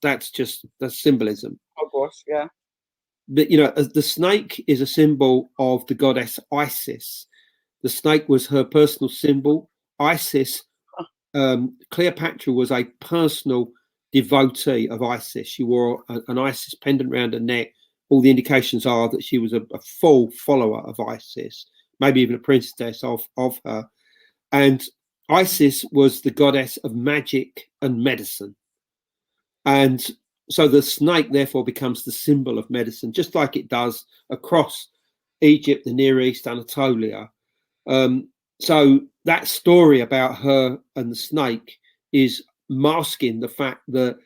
symbolism. Of course, yeah. But, the snake is a symbol of the goddess Isis. The snake was her personal symbol. Isis, Cleopatra was a personal devotee of Isis. She wore an Isis pendant around her neck. All the indications are that she was a full follower of Isis, maybe even a princess of her. And Isis was the goddess of magic and medicine. And so the snake therefore becomes the symbol of medicine, just like it does across Egypt, the Near East, Anatolia. So that story about her and the snake is masking the fact that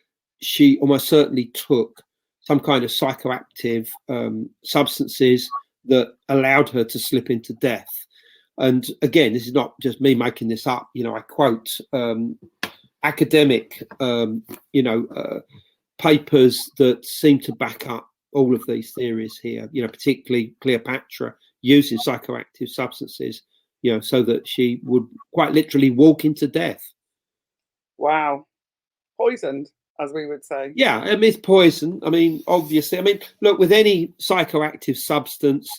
she almost certainly took some kind of psychoactive substances that allowed her to slip into death. And again, this is not just me making this up. I quote academic, papers that seem to back up all of these theories here, particularly Cleopatra using psychoactive substances, so that she would quite literally walk into death. Wow. Poisoned, as we would say. Yeah, it's poison. Obviously, look, with any psychoactive substance,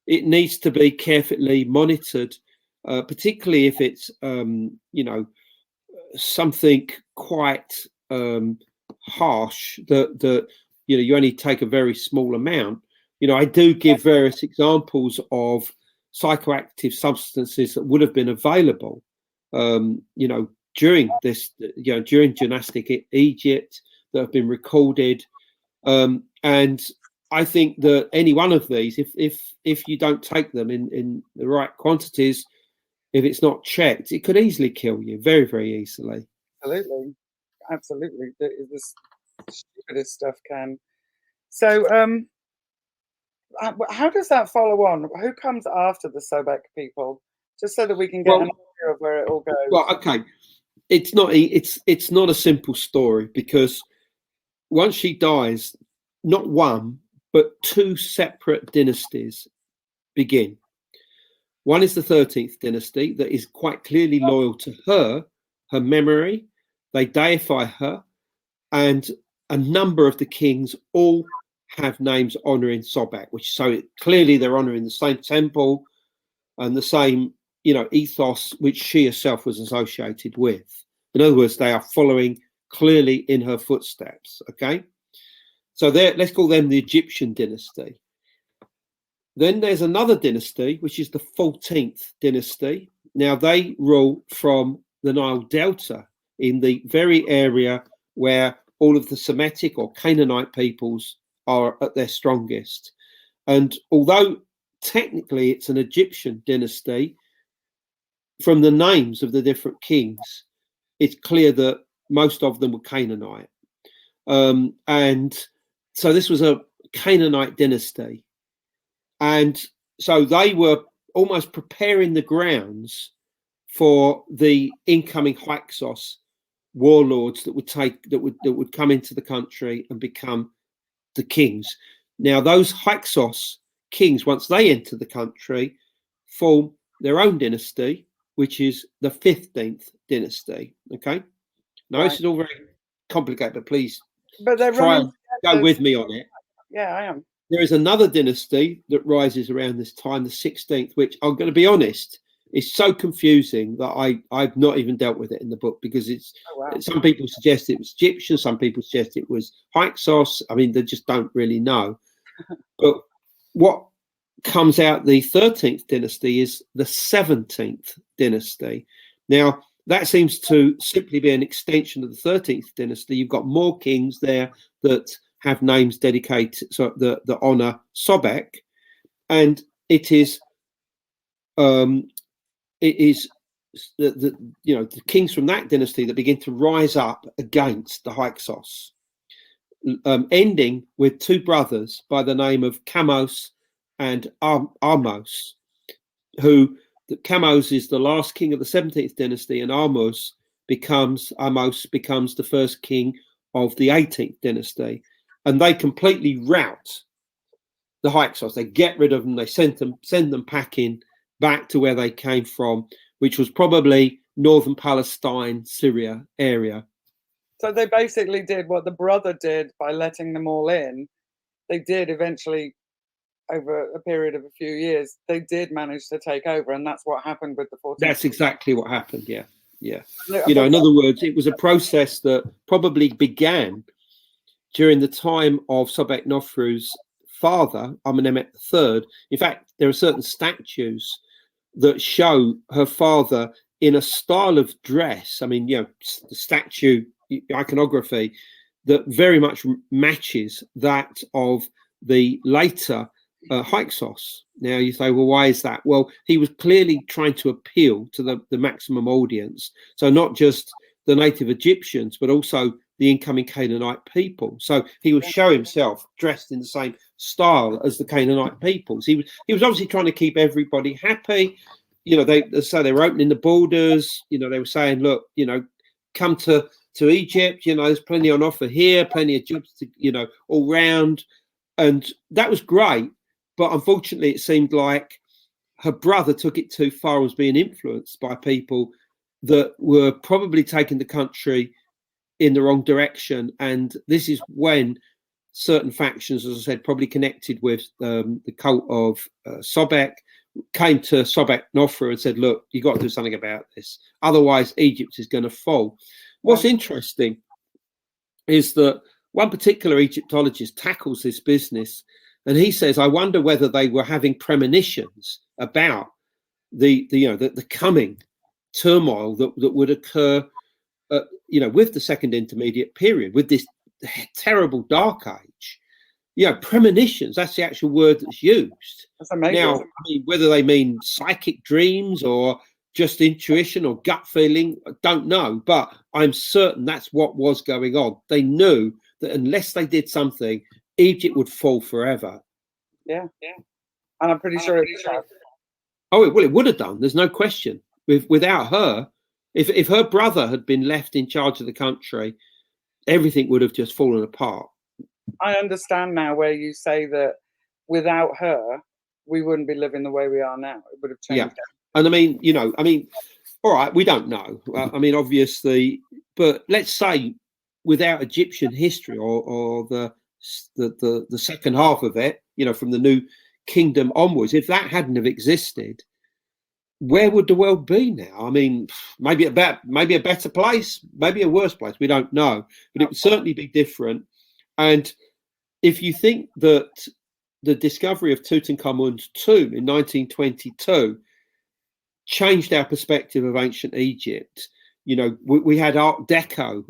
it needs to be carefully monitored, particularly if it's, something quite harsh that you only take a very small amount. I do give various examples of psychoactive substances that would have been available, during this, during dynastic Egypt, that have been recorded. And I think that any one of these, if you don't take them in the right quantities, if it's not checked, it could easily kill you, very, very easily. Absolutely. The stupidest stuff can. So, how does that follow on? Who comes after the Sobek people? Just so that we can get an idea of where it all goes. Well, okay, it's not a simple story, because once she dies, not one but two separate dynasties begin. One is the 13th dynasty that is quite clearly loyal to her memory. They deify her, and a number of the kings all have names honouring Sobek, clearly they're honouring the same temple and the same, ethos which she herself was associated with. In other words, they are following clearly in her footsteps. Okay, so let's call them the Egyptian dynasty. Then there's another dynasty, which is the 14th dynasty. Now they rule from the Nile Delta, in the very area where all of the Semitic or Canaanite peoples are at their strongest. And although technically it's an Egyptian dynasty, from the names of the different kings, it's clear that most of them were Canaanite. And so this was a Canaanite dynasty. And so they were almost preparing the grounds for the incoming Hyksos warlords that would come into the country and become the kings. Now, those Hyksos kings, once they enter the country, form their own dynasty, which is the 15th dynasty. Okay. Now, This is all very complicated, but please try and go with me on it. Yeah, I am. There is another dynasty that rises around this time, the 16th, which I'm going to be honest, is so confusing that I've not even dealt with it in the book, because some people suggest it was Egyptian, some people suggest it was Hyksos. I mean, they just don't really know. But what comes out the 13th dynasty is the 17th dynasty. Now, that seems to simply be an extension of the 13th dynasty. You've got more kings there that have names dedicated, so that honour Sobek, and it is the kings from that dynasty that begin to rise up against the Hyksos, ending with two brothers by the name of Kamos and Ahmose, who Kamos is the last king of the 17th dynasty, and Ahmose becomes the first king of the 18th dynasty. And they completely rout the Hyksos. They get rid of them. They send them packing back to where they came from, which was probably northern Palestine, Syria area. So they basically did what the brother did by letting them all in. They did eventually, over a period of a few years, they did manage to take over, and that's what happened with the 14th. That's exactly what happened. Yeah. In other words, it was a process that probably began during the time of Sobek Nofru's father, Amenemhet III. In fact, there are certain statues that show her father in a style of dress. I mean, the statue iconography that very much matches that of the later Hyksos. Now you say, well, why is that? Well, he was clearly trying to appeal to the maximum audience. So not just the native Egyptians, but also the incoming Canaanite people. So he would show himself dressed in the same style as the Canaanite peoples. He was obviously trying to keep everybody happy. They were opening the borders. They were saying, look, come to Egypt. There's plenty on offer here, plenty of jobs to, all round. And that was great. But unfortunately, it seemed like her brother took it too far, was being influenced by people that were probably taking the country in the wrong direction. And this is when certain factions, as I said, probably connected with the cult of Sobek, came to Sobek Nofru and said, look, you got to do something about this. Otherwise, Egypt is going to fall. What's interesting is that one particular Egyptologist tackles this business, and he says, I wonder whether they were having premonitions about the coming turmoil that would occur, with the Second Intermediate Period, with this terrible Dark Age. Premonitions, that's the actual word that's used. That's amazing. Now, I mean, whether they mean psychic dreams or just intuition or gut feeling, I don't know, but I'm certain that's what was going on. They knew that unless they did something, Egypt would fall forever. Yeah. And I'm pretty sure it would have. Oh, it would have done. There's no question. Without her, if her brother had been left in charge of the country, everything would have just fallen apart. I understand now where you say that without her, we wouldn't be living the way we are now. It would have changed. Yeah. And I mean, all right, we don't know. I mean, obviously, but let's say without Egyptian history or the second half of it, from the New Kingdom onwards, if that hadn't have existed, where would the world be now? I mean, maybe a better place, maybe a worse place. We don't know, but it would certainly be different. And if you think that the discovery of Tutankhamun's tomb in 1922 changed our perspective of ancient Egypt, we had Art Deco,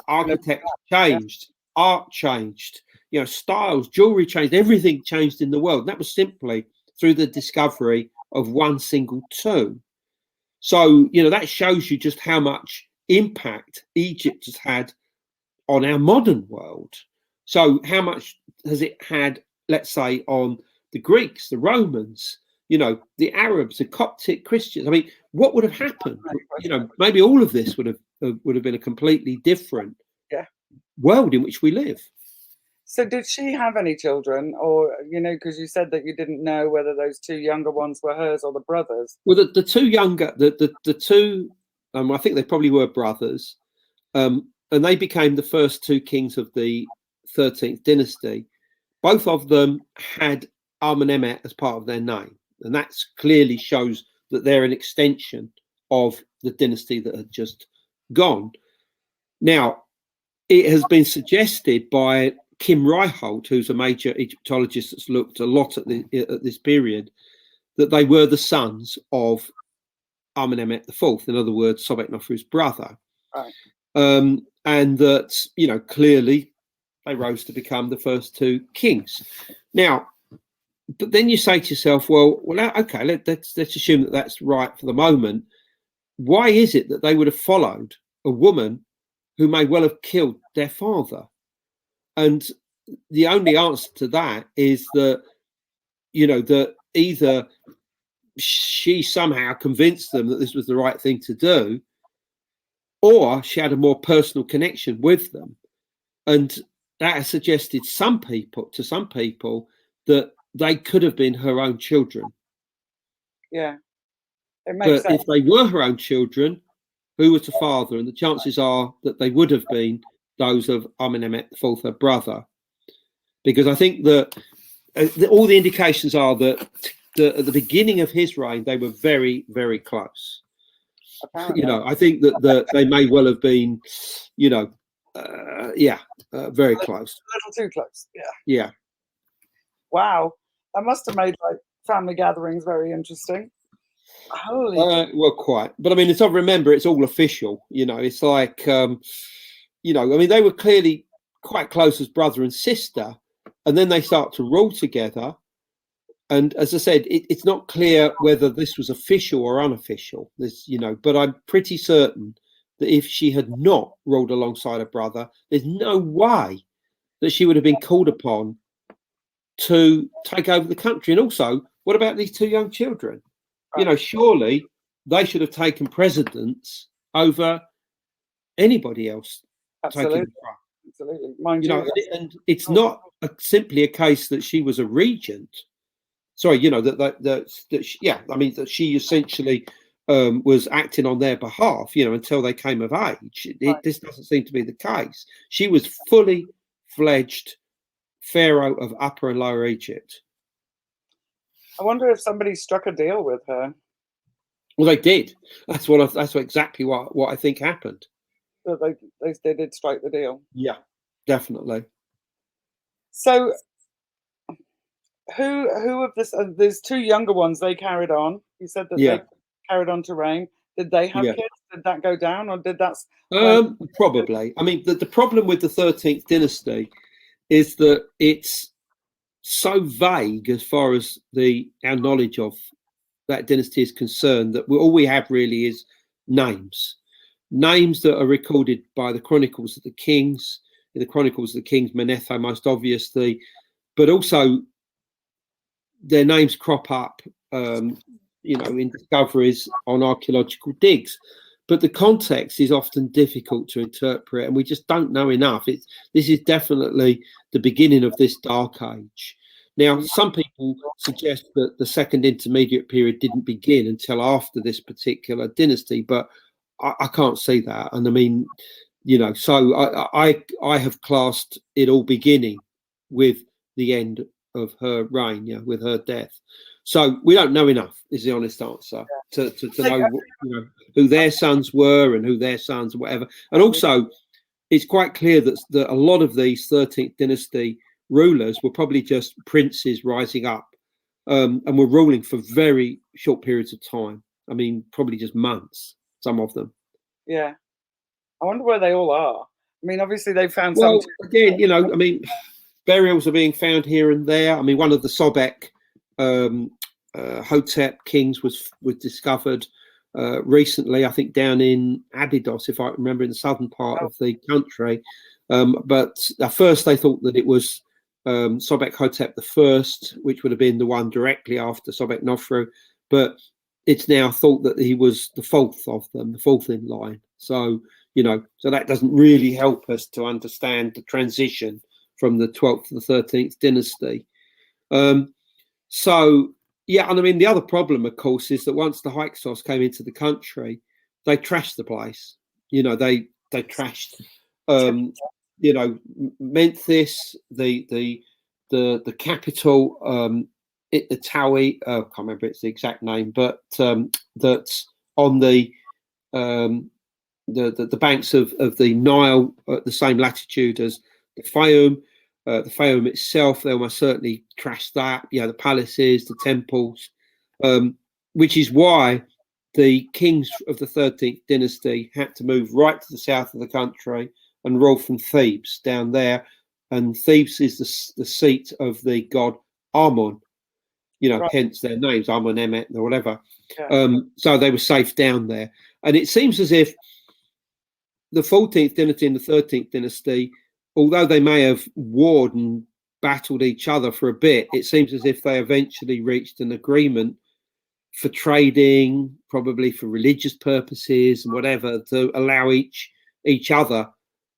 architecture changed, art changed, styles, jewelry changed, everything changed in the world. And that was simply through the discovery of one single tomb. So, that shows you just how much impact Egypt has had on our modern world. So how much has it had, let's say, on the Greeks, the Romans, the Arabs, the Coptic Christians? I mean, what would have happened? Maybe all of this would have been a completely different world in which we live. So did she have any children, or because you said that you didn't know whether those two younger ones were hers or the brothers? Well, the two younger, the two, I think they probably were brothers, and they became the first two kings of the 13th dynasty. Both of them had Amenemhet as part of their name, and that clearly shows that they're an extension of the dynasty that had just gone. Now, it has been suggested by Kim Reichhold, who's a major Egyptologist that's looked a lot at this period, that they were the sons of Amenemhet IV, in other words, Sobekneferu's brother. Right. And that, clearly they rose to become the first two kings. Now, but then you say to yourself, well, okay, let's assume that that's right for the moment. Why is it that they would have followed a woman who may well have killed their father? And the only answer to that is that, that either she somehow convinced them that this was the right thing to do, or she had a more personal connection with them. And that has suggested to some people that they could have been her own children. Yeah, it makes sense. If they were her own children, who was the father? And the chances are that they would have been those of Amenemhet IV, her brother, because I think that all the indications are that at the beginning of his reign they were very, very close. Apparently. I think that they may well have been, very close. A little too close. Yeah. Wow, that must have made family gatherings very interesting. Holy. Well, quite. But I mean, remember, it's all official. It's like, I mean, they were clearly quite close as brother and sister, and then they start to rule together. And as I said, it's not clear whether this was official or unofficial. But I'm pretty certain that if she had not ruled alongside her brother, there's no way that she would have been called upon to take over the country. And also, what about these two young children? Surely they should have taken precedence over anybody else. Absolutely. Mind you, and it's not simply a case that she was a regent. Sorry, that she essentially was acting on their behalf, until they came of age. This doesn't seem to be the case. She was fully fledged Pharaoh of Upper and Lower Egypt. I wonder if somebody struck a deal with her. Well, they did. That's exactly what I think happened. But they did strike the deal. Yeah, definitely. So who of this? There's two younger ones. They carried on. You said that they carried on to reign. Did they have kids? Did that go down, or did that? Probably. I mean, the problem with the 13th dynasty is that it's so vague as far as our knowledge of that dynasty is concerned, that all we have really is names that are recorded by the Chronicles of the Kings. In the Chronicles of the Kings, Manetho most obviously, but also their names crop up, in discoveries on archaeological digs. But the context is often difficult to interpret, and we just don't know enough. This is definitely the beginning of this dark age. Now, some people suggest that the second intermediate period didn't begin until after this particular dynasty, but I can't see that. And I mean, so I have classed it all beginning with the end of her reign, with her death. So we don't know enough, is the honest answer, to know, who their sons were and who their sons, whatever. And also, it's quite clear that a lot of these 13th dynasty rulers were probably just princes rising up, and were ruling for very short periods of time. I mean, probably just months, some of them. Yeah. I wonder where they all are. I mean, obviously they found some. Well, again, I mean, burials are being found here and there. I mean, one of the Sobek Hotep kings was discovered recently, I think down in Abydos, if I remember, in the southern part of the country. But at first they thought that it was Sobek Hotep I, which would have been the one directly after Sobek Nofru, but it's now thought that he was the fourth of them, the fourth in line. So, so that doesn't really help us to understand the transition from the 12th to the 13th dynasty. So, yeah, and I mean, the other problem, of course, is that once the Hyksos came into the country, they trashed the place. They trashed, Memphis, the capital, Itawi, I can't remember it's the exact name, but that's on the banks of the Nile at the same latitude as the Fayum. The Fayum itself, they almost certainly trashed that. The palaces, the temples, which is why the kings of the 13th dynasty had to move right to the south of the country and rule from Thebes down there. And Thebes is the seat of the god Amun, right. Hence their names, Amun Emet or whatever. Yeah. So they were safe down there. And it seems as if the 14th dynasty and the 13th dynasty, although they may have warred and battled each other for a bit, it seems as if they eventually reached an agreement for trading, probably for religious purposes and whatever, to allow each other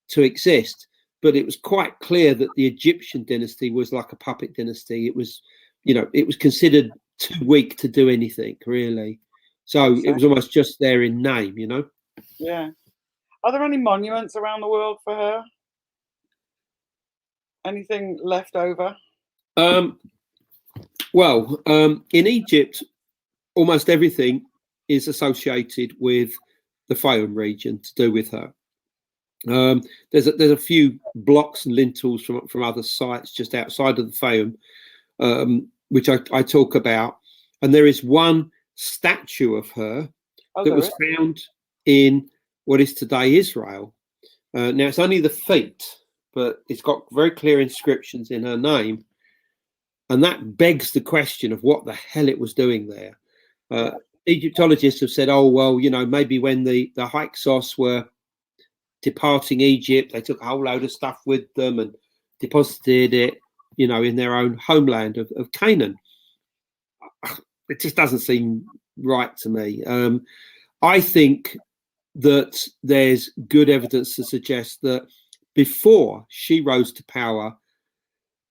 to exist. But it was quite clear that the Egyptian dynasty was like a puppet dynasty. It was, it was considered too weak to do anything, really. So it was almost just there in name, Yeah. Are there any monuments around the world for her? Anything left over? Well, in Egypt, almost everything is associated with the Fayum region to do with her. There's a few blocks and lintels from other sites just outside of the Fayum, which I talk about, and there is one statue of her that was found in what is today Israel. Now it's only the feet, but it's got very clear inscriptions in her name, and that begs the question of what the hell it was doing there. Egyptologists have said, oh well, maybe when the Hyksos were departing Egypt, they took a whole load of stuff with them and deposited it, in their own homeland of Canaan. It just doesn't seem right to me. I think that there's good evidence to suggest that before she rose to power,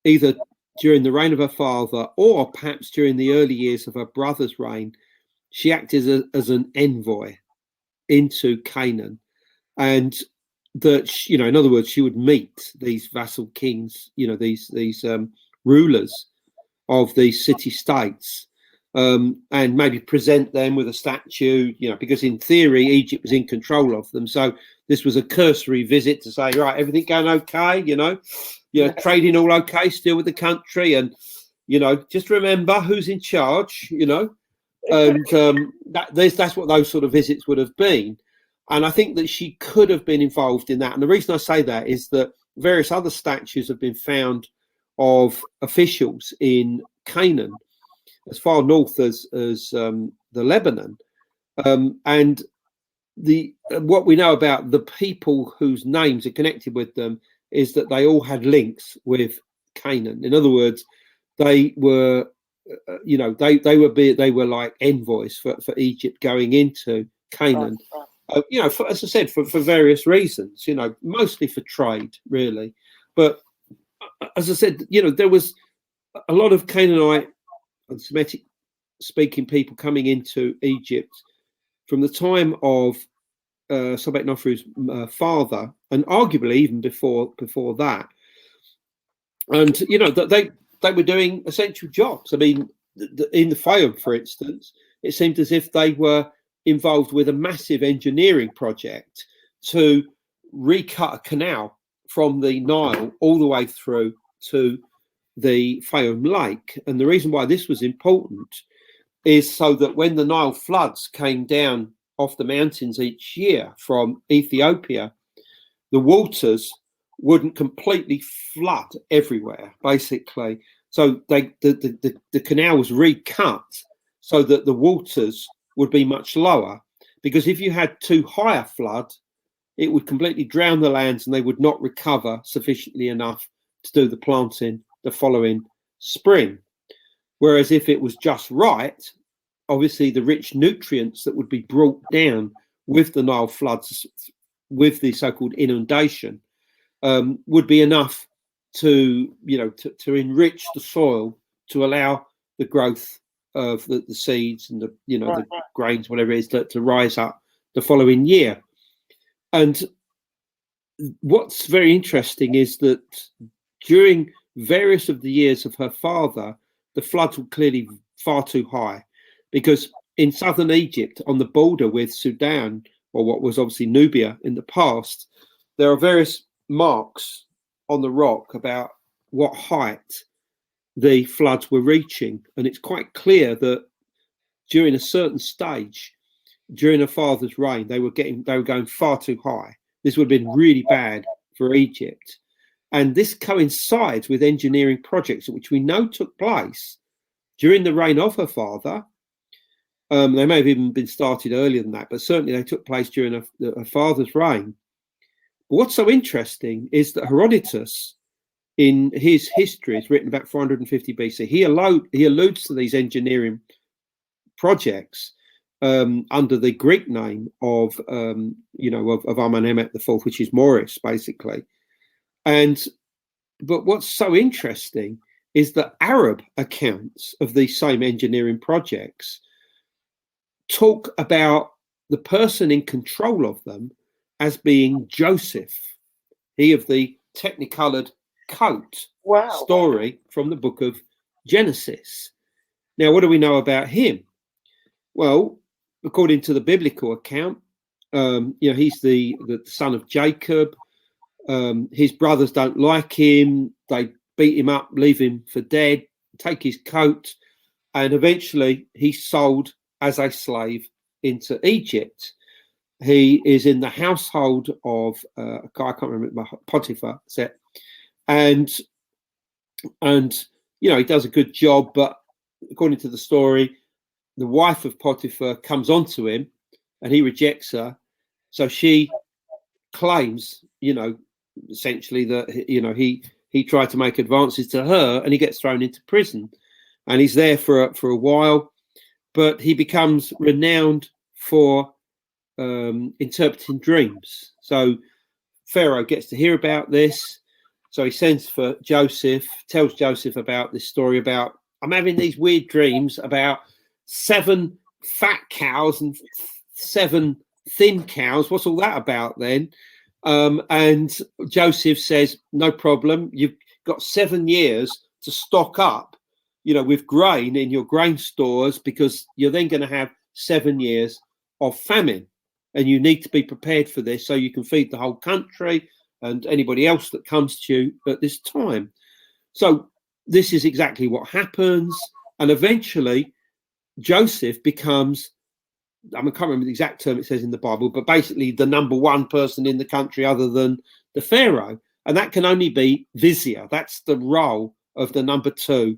either during the reign of her father or perhaps during the early years of her brother's reign, she acted as an envoy into Canaan, and that in other words, she would meet these vassal kings, these rulers of these city states, and maybe present them with a statue, because in theory Egypt was in control of them. So this was a cursory visit to say, right, everything going okay, trading all okay still with the country, and just remember who's in charge, and that's what those sort of visits would have been. And I think that she could have been involved in that. And the reason I say that is that various other statues have been found of officials in Canaan, as far north as the Lebanon, and what we know about the people whose names are connected with them is that they all had links with Canaan. In other words, they were, they were like envoys for Egypt going into Canaan. As I said, for various reasons, mostly for trade, really. But as I said, there was a lot of Canaanite and Semitic speaking people coming into Egypt from the time of Sobek-Nofru's father, and arguably even before that. And that they were doing essential jobs. I mean, in the Fayum, for instance, it seemed as if they were involved with a massive engineering project to recut a canal from the Nile all the way through to the Fayum Lake. And the reason why this was important is so that when the Nile floods came down off the mountains each year from Ethiopia, the waters wouldn't completely flood everywhere, basically. So the canal was recut so that the waters would be much lower, because if you had too high a flood, it would completely drown the lands and they would not recover sufficiently enough to do the planting the following spring. Whereas if it was just right, obviously the rich nutrients that would be brought down with the Nile floods, with the so-called inundation, would be enough to enrich the soil to allow the growth of the seeds and the grains, whatever it is, to rise up the following year. And what's very interesting is that during various of the years of her father, the floods were clearly far too high, because in southern Egypt, on the border with Sudan, or what was obviously Nubia in the past, there are various marks on the rock about what height the floods were reaching. And it's quite clear that during a certain stage, during her father's reign, they were going far too high. This would have been really bad for Egypt. And this coincides with engineering projects which we know took place during the reign of her father. They may have even been started earlier than that, but certainly they took place during her father's reign. But what's so interesting is that Herodotus, in his histories written about 450 BC, he alludes to these engineering projects under the Greek name of Amenemhet IV, which is Maurice, basically. But what's so interesting is that Arab accounts of these same engineering projects talk about the person in control of them as being Joseph, he of the technicolored coat story from the book of Genesis. Now, what do we know about him? Well, according to the biblical account, he's the son of Jacob. His brothers don't like him. They beat him up, leave him for dead, take his coat, and eventually he's sold as a slave into Egypt. He is in the household of a guy, I can't remember, Potiphar, and he does a good job, but according to the story, the wife of Potiphar comes onto him and he rejects her. So she claims, essentially that, he tried to make advances to her, and he gets thrown into prison, and he's there for a while, but he becomes renowned for interpreting dreams. So Pharaoh gets to hear about this. So he sends for Joseph, tells Joseph about this story about, I'm having these weird dreams about 7 fat cows and 7 thin cows. What's all that about then? And Joseph says, no problem. You've got 7 years to stock up, with grain in your grain stores, because you're then going to have 7 years of famine. And you need to be prepared for this so you can feed the whole country and anybody else that comes to you at this time. So this is exactly what happens. And eventually Joseph becomes, I can't remember the exact term it says in the Bible, but basically the number one person in the country other than the Pharaoh. And that can only be vizier. That's the role of the number two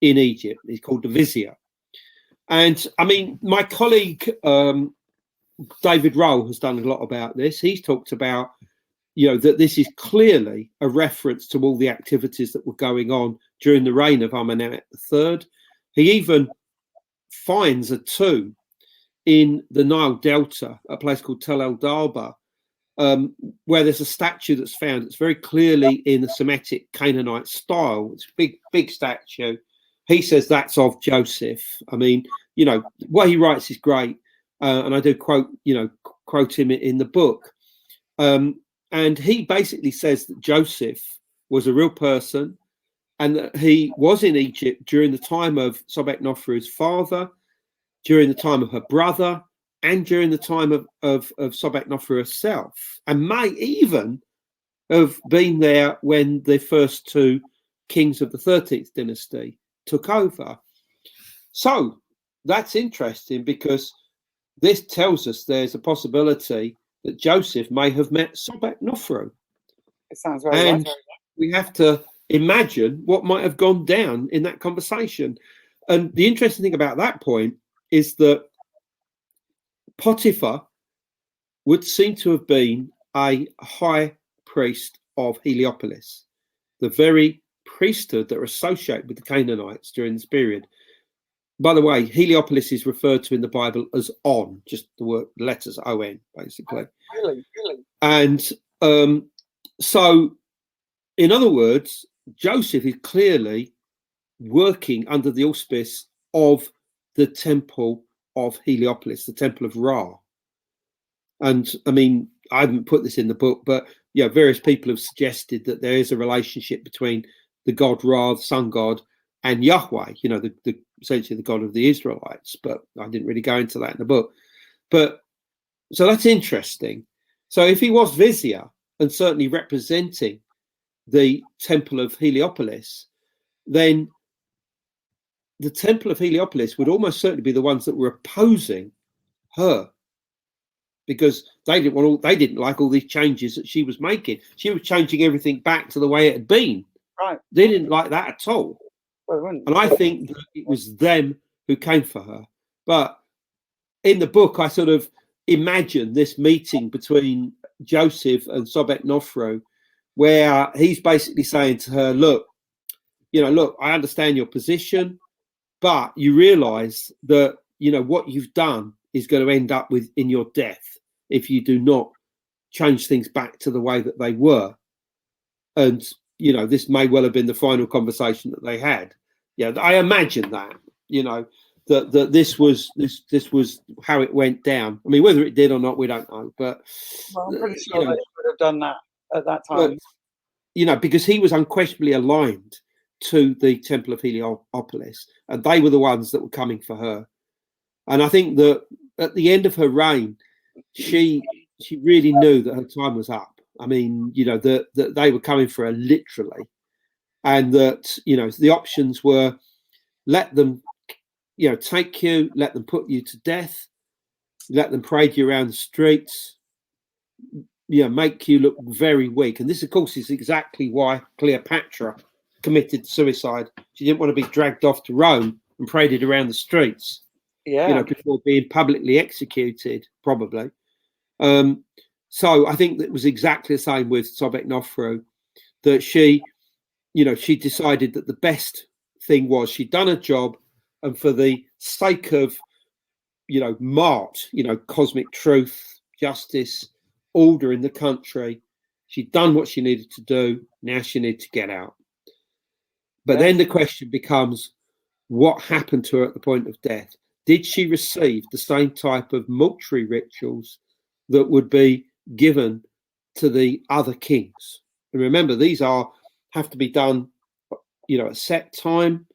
in Egypt. He's called the vizier. And I mean, my colleague, David Rowe, has done a lot about this. He's talked about, that this is clearly a reference to all the activities that were going on during the reign of Amenemhet III. He even finds a tomb in the Nile Delta, a place called Tel El Darba, where there's a statue that's found. It's very clearly in the Semitic Canaanite style. It's a big statue. He says that's of Joseph. I mean, what he writes is great, and I do quote him in the book. And he basically says that Joseph was a real person, and that he was in Egypt during the time of Sobeknofru's father, during the time of her brother, and during the time of Sobeknofru herself, and may even have been there when the first two kings of the 13th dynasty took over. So that's interesting, because this tells us there's a possibility that Joseph may have met Sobeknofru. It sounds very right. We have to imagine what might have gone down in that conversation. And the interesting thing about that point is that Potiphar would seem to have been a high priest of Heliopolis, the very priesthood that are associated with the Canaanites during this period. By the way, Heliopolis is referred to in the Bible as On, just the word letters O-N, basically. Really? And so, in other words, Joseph is clearly working under the auspice of the temple of Heliopolis, the temple of Ra. And I mean, I haven't put this in the book, but various people have suggested that there is a relationship between the god Ra, the sun god, and Yahweh, essentially the God of the Israelites, but I didn't really go into that in the book. But so that's interesting. So if he was vizier and certainly representing the temple of Heliopolis, then the temple of Heliopolis would almost certainly be the ones that were opposing her, because they didn't like all these changes that she was making. She was changing everything back to the way it had been. Right. They didn't like that at all. And I think that it was them who came for her. But in the book, I sort of imagine this meeting between Joseph and Sobeknofru, where he's basically saying to her, look, I understand your position, but you realize that, what you've done is going to end up in your death if you do not change things back to the way that they were. And, this may well have been the final conversation that they had. Yeah, I imagine that, that this was how it went down. I mean, whether it did or not, we don't know. But I'm pretty sure they would have done that at that time. But, because he was unquestionably aligned to the Temple of Heliopolis, and they were the ones that were coming for her. And I think that at the end of her reign, she really knew that her time was up. I mean, that they were coming for her literally. And that, the options were let them, take you, let them put you to death, let them parade you around the streets, make you look very weak. And this, of course, is exactly why Cleopatra committed suicide. She didn't want to be dragged off to Rome and paraded around the streets, before being publicly executed, probably. So I think that it was exactly the same with Sobeknofru, that she decided that the best thing was she'd done a job, and for the sake of, cosmic truth, justice, order in the country, she'd done what she needed to do. Now she needed to get out. But then the question becomes, what happened to her at the point of death? Did she receive the same type of mortuary rituals that would be given to the other kings? And remember, these have to be done, at a set time,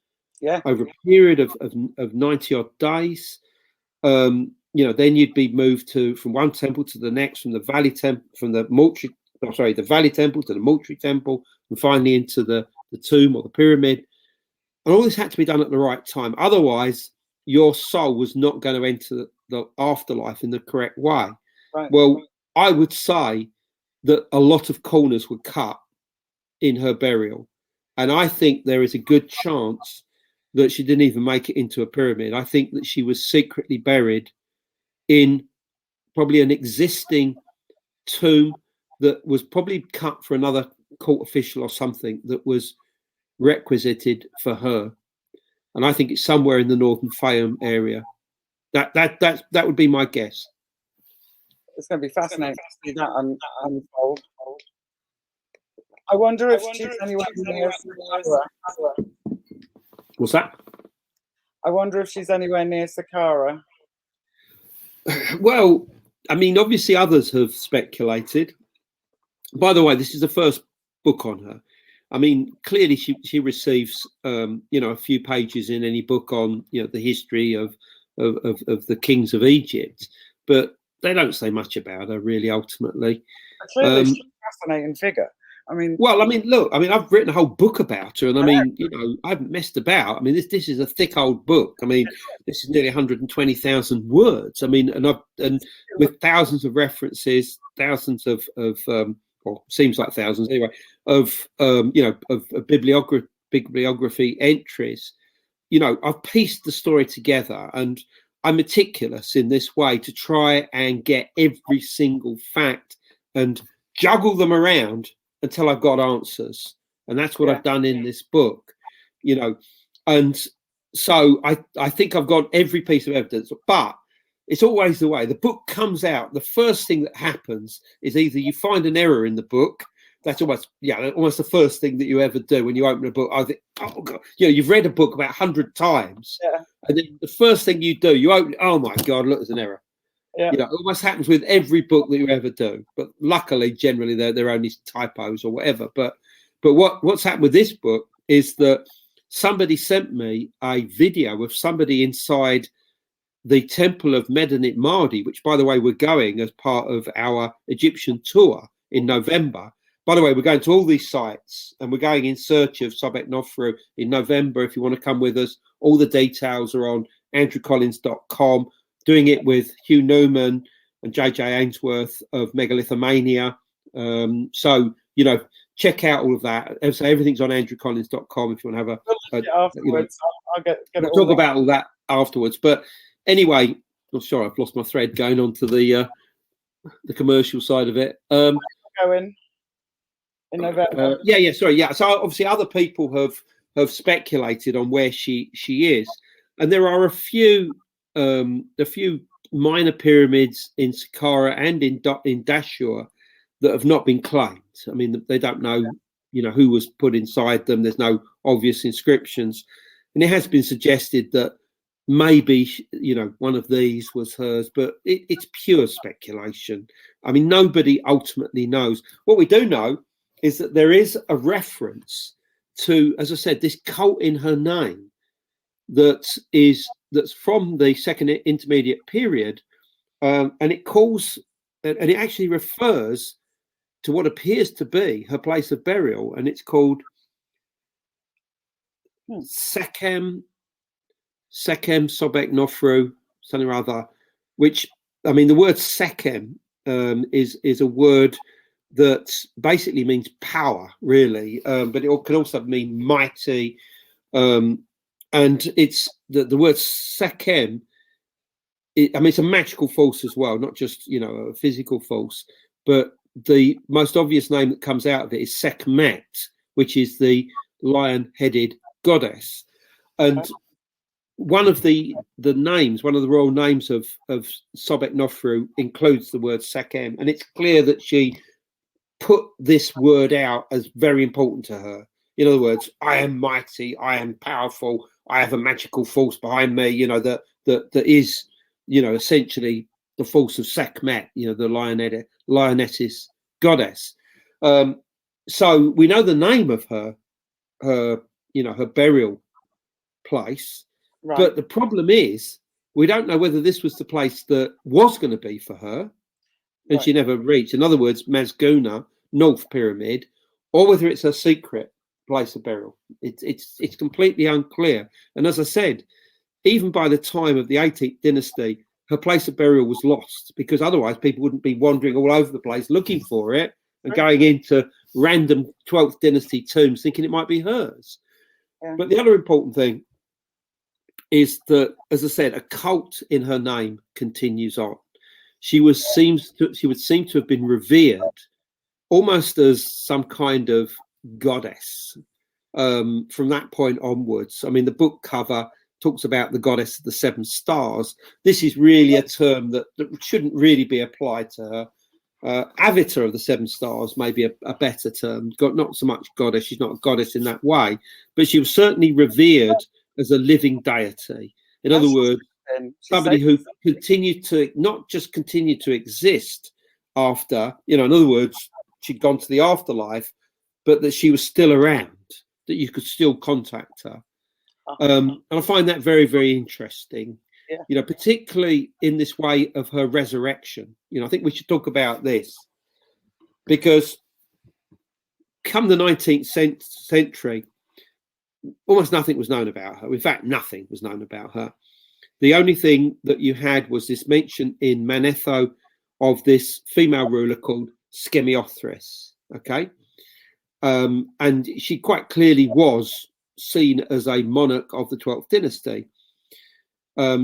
over a period of 90 odd days. Then you'd be moved from one temple to the next, from the valley temple, the valley temple to the mortuary temple, and finally into the tomb or the pyramid. And all this had to be done at the right time. Otherwise, your soul was not going to enter the afterlife in the correct way. Right. Well, I would say that a lot of corners were cut in her burial. And I think there is a good chance that she didn't even make it into a pyramid. I think that she was secretly buried in probably an existing tomb that was probably cut for another court official or something that was requisited for her. And I think it's somewhere in the northern Fayum area. That would be my guess. It's going to be fascinating to see that unfold. I wonder if she's anywhere near Saqqara. What's that? I wonder if she's anywhere near Saqqara. Well, I mean, obviously others have speculated. By the way, this is the first book on her. I mean, clearly she receives, a few pages in any book on, the history of the kings of Egypt, but they don't say much about her really. Ultimately, clearly she's a fascinating figure. I mean, look, I've written a whole book about her, and I mean, I haven't messed about. I mean, this is a thick old book. I mean, this is nearly 120,000 words. I mean, and with thousands of references, thousands of well, seems like thousands anyway, of bibliography entries. I've pieced the story together, and I'm meticulous in this way to try and get every single fact and juggle them around until I've got answers. And that's what I've done in this book, and so I think I've got every piece of evidence, but it's always the way. The book comes out, the first thing that happens is either you find an error in the book. That's almost the first thing that you ever do when you open a book. I think, oh God, you've read a book about 100 times, and then the first thing you do, you open it, oh my God, look, there's an error. It almost happens with every book that you ever do. But luckily, generally, they're only typos or whatever. But what's happened with this book is that somebody sent me a video of somebody inside the temple of Medinet Mahdi, which, by the way, we're going as part of our Egyptian tour in November. By the way, we're going to all these sites, and we're going in search of Sobek-Nofru in November. If you want to come with us, all the details are on andrewcollins.com. Doing it with Hugh Newman and JJ Ainsworth of Megalithomania. So, check out all of that. So everything's on andrewcollins.com if you want to have afterwards. I'll get we'll talk about all that afterwards. But anyway, I'm sorry, I've lost my thread going on to the commercial side of it. Going in November. So obviously other people have speculated on where she is, and there are a few minor pyramids in Saqqara and in Dashur that have not been claimed. I mean, they don't know, who was put inside them. There's no obvious inscriptions, and it has been suggested that maybe one of these was hers, but it's pure speculation. I mean, nobody ultimately knows. What we do know is that there is a reference to, as I said, this cult in her name that's from the second intermediate period, and it actually refers to what appears to be her place of burial, and it's called Sekhem Sobek-Nofru, something or other. Which, I mean, the word Sekhem is a word that basically means power, really, but it can also mean mighty. And it's the word Sekhem. It's a magical force as well, not just a physical force. But the most obvious name that comes out of it is Sekhmet, which is the lion-headed goddess. And one of the names, one of the royal names of Sobek-Nofru includes the word Sekhem, and it's clear that she put this word out as very important to her. In other words, I am mighty, I am powerful, I have a magical force behind me, that is, essentially the force of Sekhmet, the lioness goddess. So we know the name of her burial place, right. But the problem is we don't know whether this was the place that was going to be for her, and she never reached. In other words, Mazguna, North Pyramid, or whether it's her secret. place of burial. It's completely unclear. And as I said, even by the time of the 18th dynasty, her place of burial was lost, because otherwise people wouldn't be wandering all over the place looking for it and going into random 12th dynasty tombs thinking it might be hers. Yeah. But the other important thing is that, as I said, a cult in her name continues on. She would seem to have been revered almost as some kind of goddess from that point onwards. I mean, the book cover talks about the goddess of the 7 stars. This is really a term that shouldn't really be applied to her. Avatar of the 7 stars may be a better term. Not so much goddess. She's not a goddess in that way, but she was certainly revered as a living deity. In other words, somebody who continued to not just continue to exist after, in other words, she'd gone to the afterlife, but that she was still around, that you could still contact her. And I find that very, very interesting. Yeah. Particularly in this way of her resurrection. I think we should talk about this, because come the 19th century, almost nothing was known about her. In fact, nothing was known about her. The only thing that you had was this mention in Manetho of this female ruler called Skemiothris. Okay. And she quite clearly was seen as a monarch of the 12th dynasty.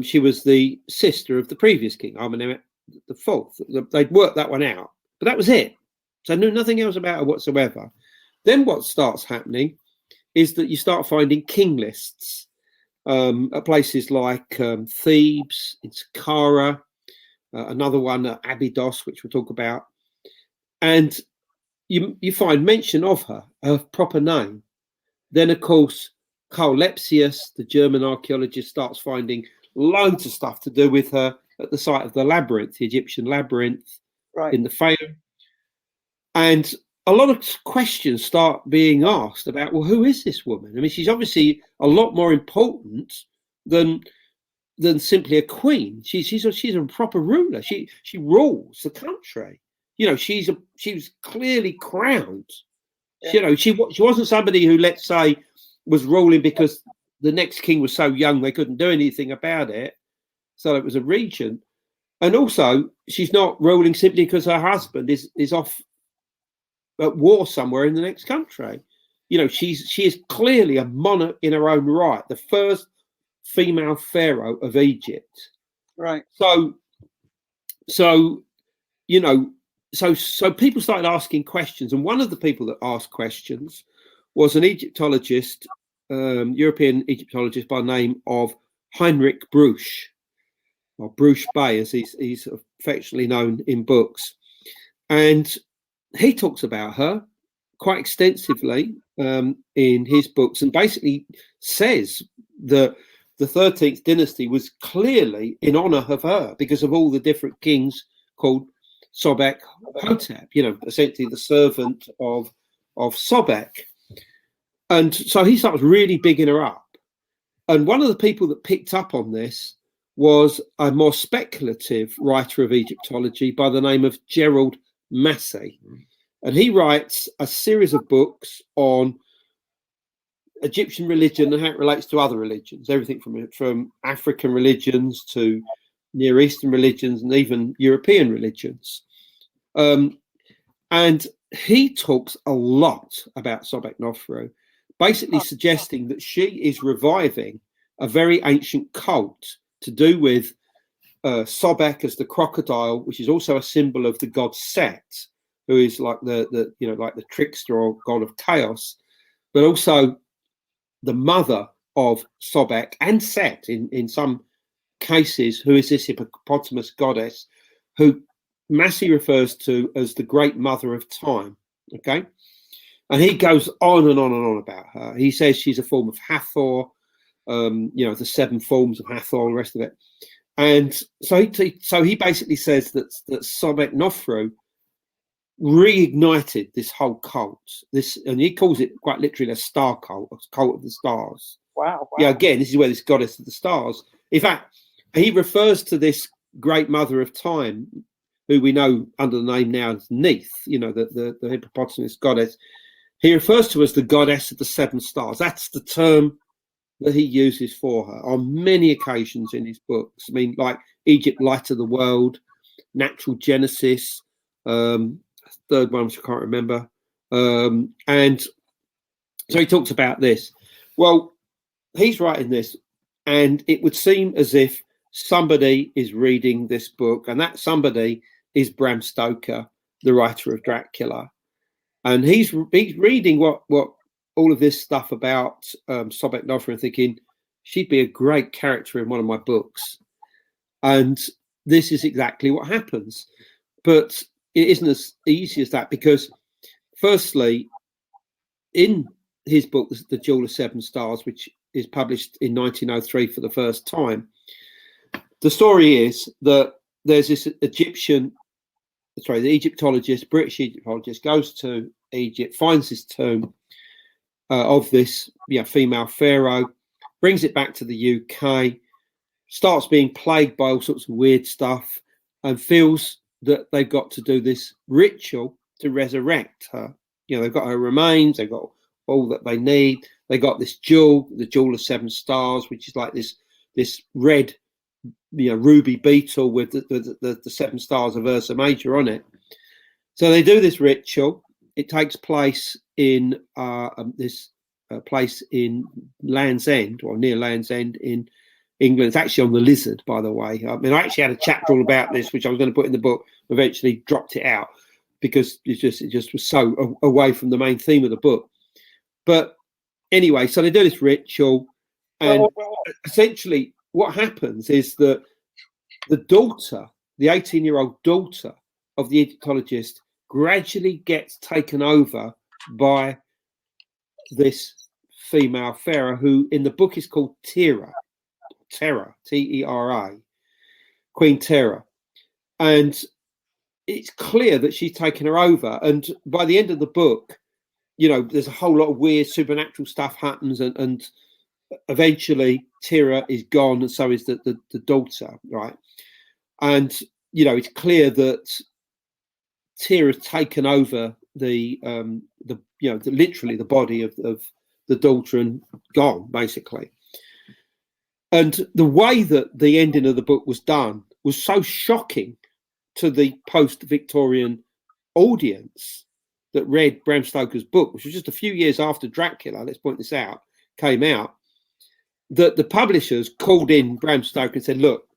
She was the sister of the previous king, Amenemhet IV. They'd worked that one out, but that was it. So I knew nothing else about her whatsoever. Then what starts happening is that you start finding king lists at places like Thebes, in Saqqara, another one at Abydos, which we'll talk about. And you find mention of her proper name. Then, of course, Karl Lepsius, the German archaeologist, starts finding loads of stuff to do with her at the site of the labyrinth, the Egyptian labyrinth in the Pharaoh. And a lot of questions start being asked about, well, who is this woman? I mean, she's obviously a lot more important than simply a queen. She's a proper ruler. She rules the country. She was clearly crowned. Yeah. She wasn't somebody who, let's say, was ruling because the next king was so young they couldn't do anything about it. So it was a regent. And also, she's not ruling simply because her husband is off at war somewhere in the next country. She is clearly a monarch in her own right, the first female pharaoh of Egypt. Right. So people started asking questions, and one of the people that asked questions was an Egyptologist, European Egyptologist by the name of Heinrich Brugsch, or Brugsch Bey, as he's affectionately known in books. And he talks about her quite extensively in his books, and basically says that the 13th dynasty was clearly in honor of her because of all the different kings called Sobek Hotep, essentially the servant of Sobek. And so he starts really bigging her up. And one of the people that picked up on this was a more speculative writer of Egyptology by the name of Gerald Massey. And he writes a series of books on Egyptian religion and how it relates to other religions, everything from African religions to Near Eastern religions and even European religions. And he talks a lot about Sobek-Nofru, basically suggesting that she is reviving a very ancient cult to do with Sobek as the crocodile, which is also a symbol of the god Set, who is like the trickster or god of chaos, but also the mother of Sobek and Set in some cases, who is this hippopotamus goddess who Massey refers to as the great mother of time. Okay. And he goes on and on and on about her. He says she's a form of Hathor, the 7 forms of Hathor and the rest of it. And so he basically says that Sobek-Nofru reignited this whole cult. And he calls it quite literally a star cult, a cult of the stars. Wow. Yeah, again, this is where this goddess of the stars. In fact, he refers to this great mother of time, who we know under the name now as Neith, the hippopotamus goddess. He refers to her as the goddess of the 7 stars. That's the term that he uses for her on many occasions in his books. I mean, like Egypt, Light of the World, Natural Genesis, third one, which I can't remember. And so he talks about this. Well, he's writing this, and it would seem as if somebody is reading this book, and that somebody is Bram Stoker, the writer of Dracula. And he's reading what all of this stuff about Sobek Nofra and thinking she'd be a great character in one of my books. And this is exactly what happens. But it isn't as easy as that, because firstly, in his book, The Jewel of 7 Stars, which is published in 1903 for the first time, the story is that there's this the Egyptologist, British Egyptologist, goes to Egypt, finds this tomb of this female pharaoh, brings it back to the UK, starts being plagued by all sorts of weird stuff, and feels that they've got to do this ritual to resurrect her. They've got her remains, they've got all that they need. They got this jewel, the Jewel of 7 Stars, which is like this red, ruby beetle with the 7 stars of Ursa Major on it. So they do this ritual. It takes place in this place in Land's End, or near Land's End in England. It's actually on the Lizard, by the way. I mean, I actually had a chapter all about this, which I was going to put in the book. Eventually dropped it out because it just was so away from the main theme of the book. But anyway, so they do this ritual, and essentially what happens is that the daughter, the 18-year-old daughter of the Egyptologist, gradually gets taken over by this female pharaoh, who in the book is called Terra, T-E-R-A, Queen Terra. And it's clear that she's taken her over. And by the end of the book, there's a whole lot of weird supernatural stuff happens, and eventually Terra is gone, and so is the daughter, right? And it's clear that Terra's taken over the literally the body of the daughter and gone, basically. And the way that the ending of the book was done was so shocking to the post-Victorian audience that read Bram Stoker's book, which was just a few years after Dracula, let's point this out, came out, that the publishers called in Bram Stoker and said, look,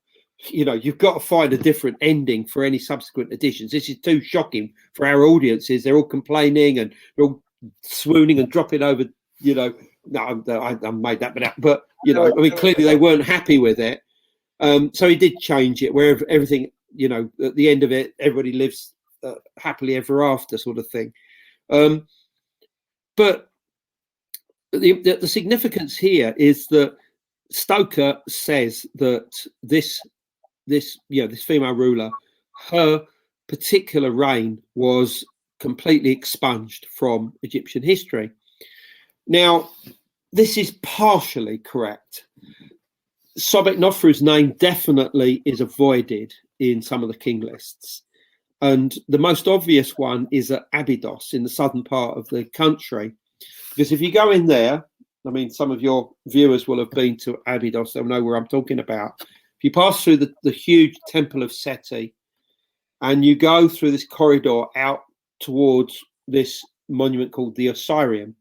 you've got to find a different ending for any subsequent editions. This is too shocking for our audiences. They're all complaining and they're all swooning and dropping over, no, I made that bit out. But, I mean, clearly they weren't happy with it. So he did change it where everything, at the end of it, everybody lives happily ever after sort of thing. But the significance here is that Stoker says that this female ruler, her particular reign was completely expunged from Egyptian history. Now, this is partially correct. Sobek Nofru's name definitely is avoided in some of the king lists. And the most obvious one is at Abydos in the southern part of the country. Because if you go in there, I mean, some of your viewers will have been to Abydos, they'll know where I'm talking about. If you pass through the huge temple of Seti and you go through this corridor out towards this monument called the Osirium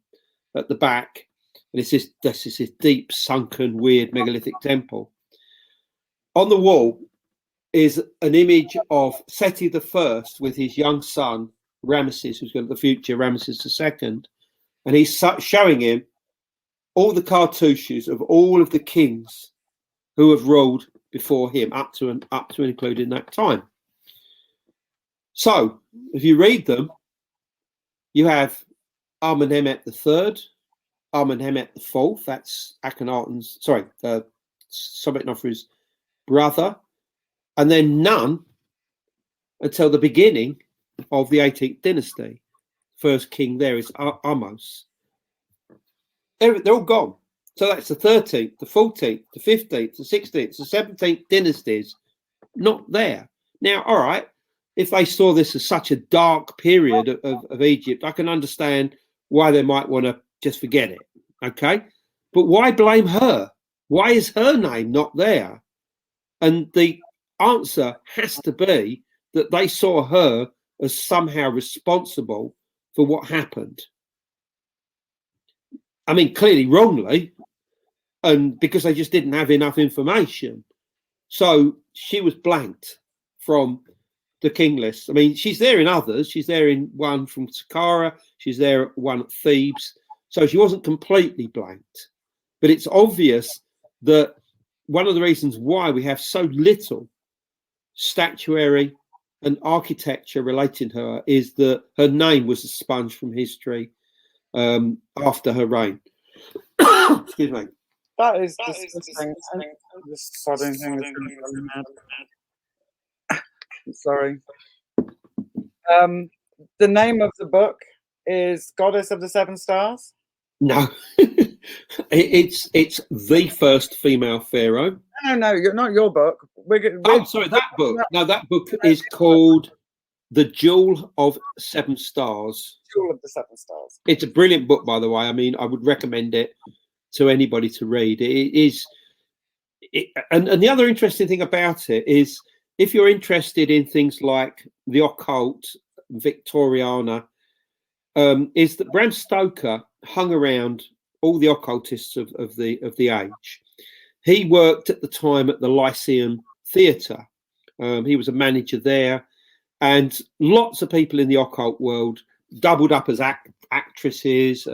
at the back, and it's this deep, sunken, weird megalithic temple. On the wall is an image of Seti I with his young son, Ramesses, who's going to the future, Ramesses II. And he's showing him all the cartouches of all of the kings who have ruled before him, up to and including that time. So, if you read them, you have Amenemhet III, Amenemhet IV, that's Akhenaten's, Sobek Nofru's brother, and then none until the beginning of the 18th dynasty. First king there is Ahmose. They're all gone. So that's the 13th, the 14th, the 15th, the 16th, the 17th dynasties, not there. Now, all right, if they saw this as such a dark period of Egypt, I can understand why they might want to just forget it. Okay, but why blame her? Why is her name not there? And the answer has to be that they saw her as somehow responsible for what happened. I mean, clearly wrongly, and because they just didn't have enough information. So she was blanked from the king list. I mean, she's there in others. She's there in one from Saqqara. She's there at one at Thebes. So she wasn't completely blanked. But it's obvious that one of the reasons why we have so little statuary and architecture relating to her is that her name was a sponge from history after her reign. Excuse me. That is disgusting. This sodding thing is going to be mad. Sorry. The name of the book is Goddess of the Seven Stars? No. it's the first female pharaoh. No, not your book. Oh, sorry, that book. No, that book is called The Jewel of Seven Stars. Jewel of the Seven Stars. It's a brilliant book, by the way. I mean, I would recommend it to anybody to read. It is, and the other interesting thing about it is, if you're interested in things like the occult, Victoriana, is that Bram Stoker hung around all the occultists of the age. He worked at the time at the Lyceum Theatre. He was a manager there, and lots of people in the occult world doubled up as actresses,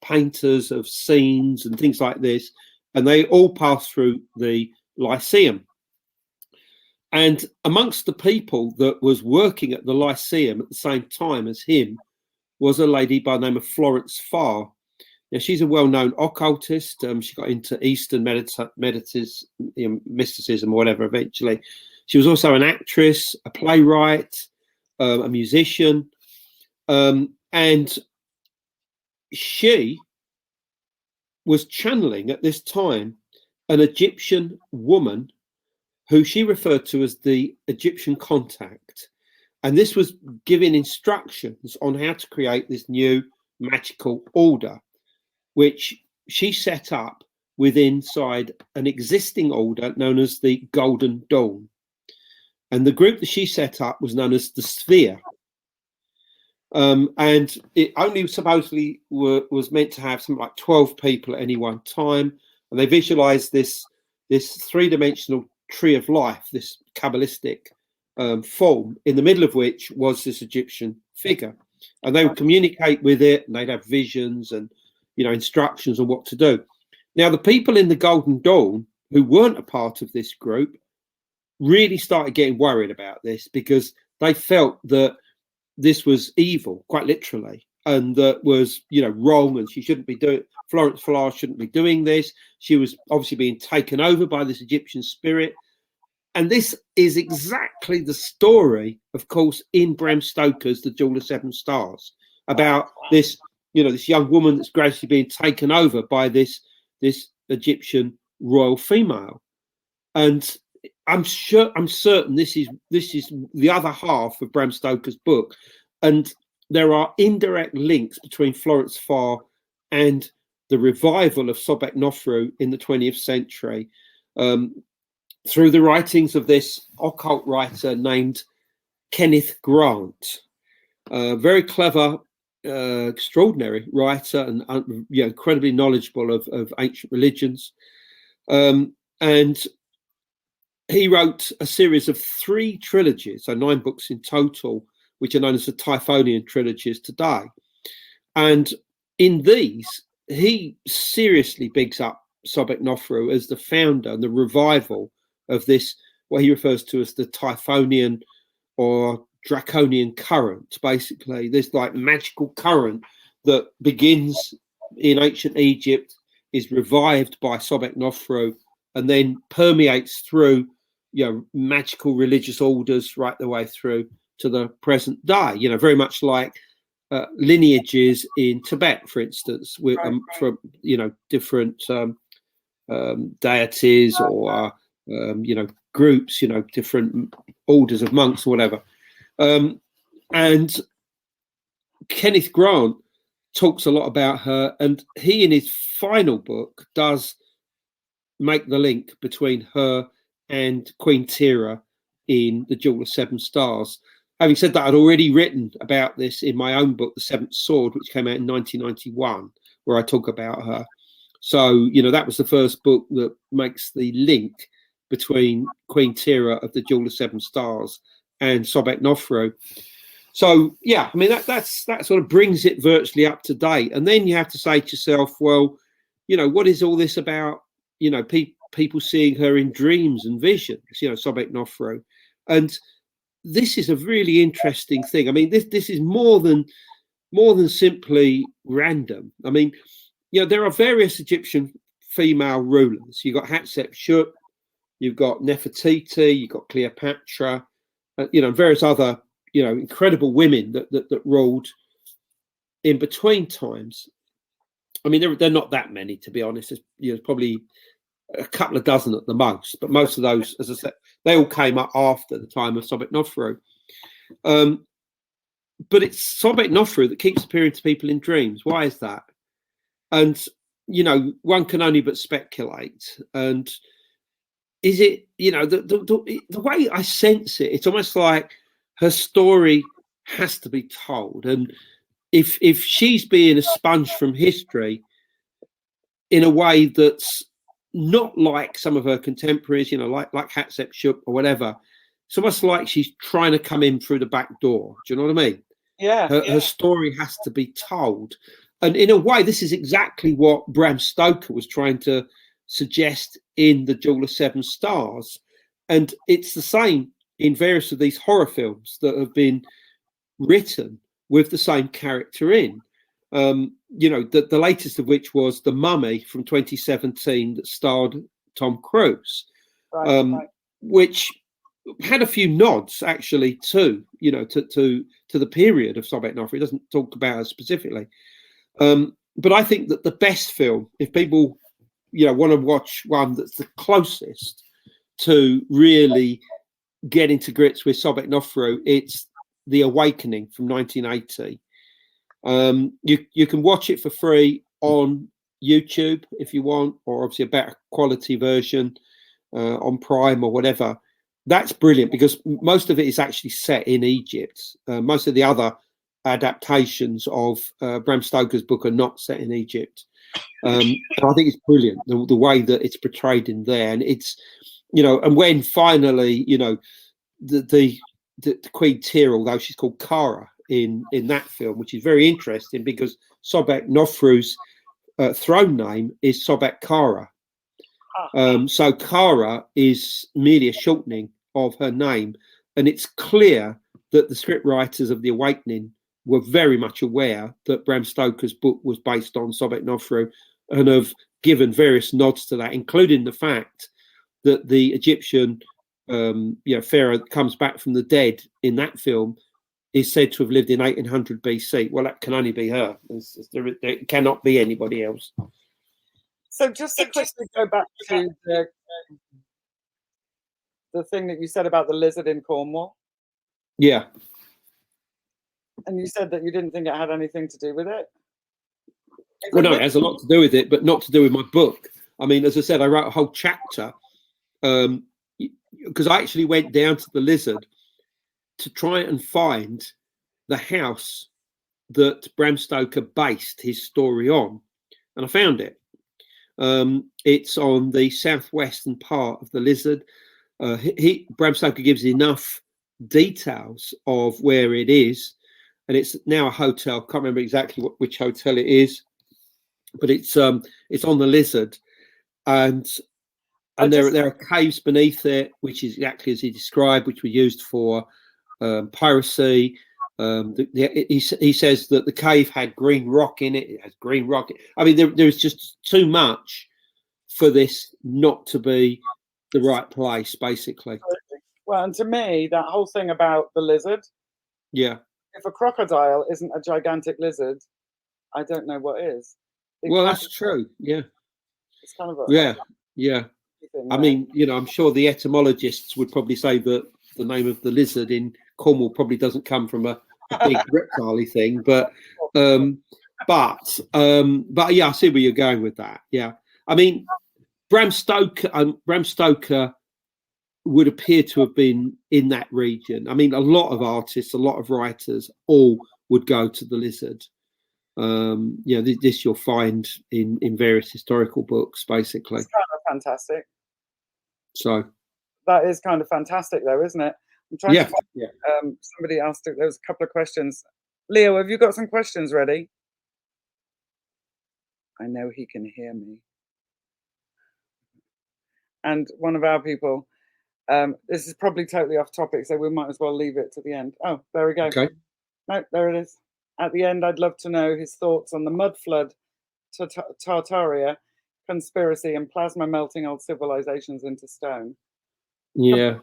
painters of scenes and things like this, and they all passed through the Lyceum. And amongst the people that was working at the Lyceum at the same time as him was a lady by the name of Florence Farr. Now, she's a well-known occultist. She got into Eastern mysticism or whatever eventually. She was also an actress, a playwright, a musician, and she was channeling at this time an Egyptian woman who she referred to as the Egyptian contact. And this was giving instructions on how to create this new magical order, which she set up inside an existing order known as the Golden Dawn. And the group that she set up was known as the Sphere. And it only supposedly was meant to have something like 12 people at any one time. And they visualized this three-dimensional tree of life, this Kabbalistic form, in the middle of which was this Egyptian figure. And they would communicate with it, and they'd have visions and, instructions on what to do. Now, the people in the Golden Dawn who weren't a part of this group really started getting worried about this, because they felt that this was evil, quite literally, and that was, wrong, and she shouldn't be doing. Florence Farr shouldn't be doing this. She was obviously being taken over by this Egyptian spirit. And this is exactly the story, of course, in Bram Stoker's The Jewel of Seven Stars, about this, this young woman that's gradually being taken over by this Egyptian royal female. And I'm certain this is the other half of Bram Stoker's book. And there are indirect links between Florence Farr and the revival of Sobek-Nofru in the 20th century, through the writings of this occult writer named Kenneth Grant, a very clever, extraordinary writer, and incredibly knowledgeable of ancient religions. And he wrote a series of 3 trilogies, so 9 books in total, which are known as the Typhonian trilogies today. And in these, he seriously bigs up Sobek-Nofru as the founder and the revival of this, what he refers to as the Typhonian or Draconian current, basically this like magical current that begins in ancient Egypt, is revived by Sobek-Nofru, and then permeates through magical religious orders right the way through to the present day, very much like lineages in Tibet, for instance, with from different deities or groups, different orders of monks or whatever. And Kenneth Grant talks a lot about her, and he in his final book does make the link between her and Queen Tira in The Jewel of Seven Stars. Having said that, I'd already written about this in my own book, The Seventh Sword, which came out in 1991, where I talk about her. So, that was the first book that makes the link between Queen Tira of The Jewel of Seven Stars and Sobek Nofru. So, yeah, I mean, that sort of brings it virtually up to date. And then you have to say to yourself, well, what is all this about, people seeing her in dreams and visions, Sobek Nofru. And this is a really interesting thing. I mean, this is more than simply random. I mean, there are various Egyptian female rulers. You've got Hatshepsut, you've got Nefertiti, you've got Cleopatra, various other, incredible women that ruled in between times. I mean, there are not that many, to be honest. There's probably a couple of dozen at the most, but most of those, as I said, they all came up after the time of Sobek Nofru. But it's Sobek Nofru that keeps appearing to people in dreams. Why is that? And, one can only but speculate. And is it, the way I sense it, it's almost like her story has to be told. And if she's being a sponge from history in a way that's not like some of her contemporaries, like Hatshepsut or whatever, it's almost like she's trying to come in through the back door. Do you know what I mean? Yeah. Her story has to be told. And in a way, this is exactly what Bram Stoker was trying to suggest in The Jewel of Seven Stars. And it's the same in various of these horror films that have been written with the same character in. The latest of which was The Mummy from 2017 that starred Tom Cruise, right. Which had a few nods actually to the period of Sobek Nofru. It doesn't talk about her specifically. But I think that the best film, if people, want to watch one that's the closest to really getting to grips with Sobek Nofru, it's The Awakening from 1980. You can watch it for free on YouTube if you want, or obviously a better quality version on Prime or whatever. That's brilliant because most of it is actually set in Egypt. Most of the other adaptations of Bram Stoker's book are not set in Egypt. And I think it's brilliant the way that it's portrayed in there. And it's, and when finally, the Queen Tira, although she's called Kara in that film, which is very interesting because Sobek Nofru's throne name is Sobek Kara. So Kara is merely a shortening of her name. And it's clear that the scriptwriters of The Awakening were very much aware that Bram Stoker's book was based on Sobek Nofru and have given various nods to that, including the fact that the Egyptian Pharaoh that comes back from the dead in that film is said to have lived in 1800 BC. Well, that can only be her. There cannot be anybody else. So just to quickly go back to the thing that you said about the lizard in Cornwall. Yeah. And you said that you didn't think it had anything to do with it? Well, no, it has a lot to do with it, but not to do with my book. I mean, as I said, I wrote a whole chapter because I actually went down to the lizard to try and find the house that Bram Stoker based his story on. And I found it. It's on the southwestern part of the lizard. Bram Stoker gives enough details of where it is. And it's now a hotel. Can't remember exactly which hotel it is, but it's on the lizard, and there are caves beneath it, which is exactly as he described, which were used for piracy. He says that the cave had green rock in it. It has green rock. I mean, there's just too much for this not to be the right place, basically. Well, and to me, that whole thing about the lizard. Yeah. If a crocodile isn't a gigantic lizard, I don't know what is. Well, that's true. Yeah. It's kind of yeah. Thing, I mean, I'm sure the etymologists would probably say that the name of the lizard in Cornwall probably doesn't come from a big reptile-y thing, but but yeah, I see where you're going with that. Yeah, I mean, Bram Stoker would appear to have been in that region. I mean, a lot of artists, a lot of writers, all would go to the Lizard. This you'll find in various historical books, basically. It's kind of fantastic. So that is kind of fantastic, though, isn't it? I'm trying to find, somebody asked. There was a couple of questions. Leo, have you got some questions ready? I know he can hear me. And one of our people, this is probably totally off topic, so we might as well leave it to the end. Oh, there we go. Okay. No, there it is. At the end, I'd love to know his thoughts on the mud flood, Tartaria, conspiracy, and plasma melting old civilizations into stone. Yeah.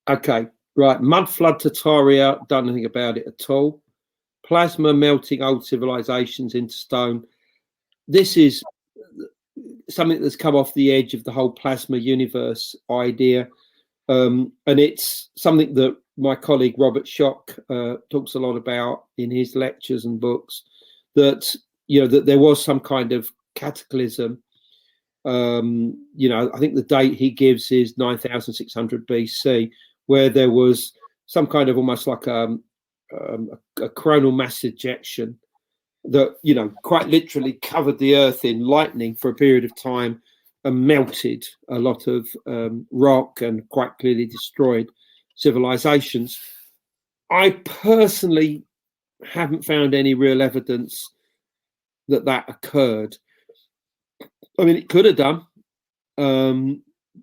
Okay. Right. Mud flood, Tartaria. Don't know anything about it at all. Plasma melting old civilizations into stone. This is something that's come off the edge of the whole plasma universe idea, and it's something that my colleague Robert Schoch talks a lot about in his lectures and books. That that there was some kind of cataclysm. I think the date he gives is 9600 BC, where there was some kind of almost like a coronal mass ejection that quite literally covered the earth in lightning for a period of time and melted a lot of rock and quite clearly destroyed civilizations. I personally haven't found any real evidence that occurred. I mean, it could have done.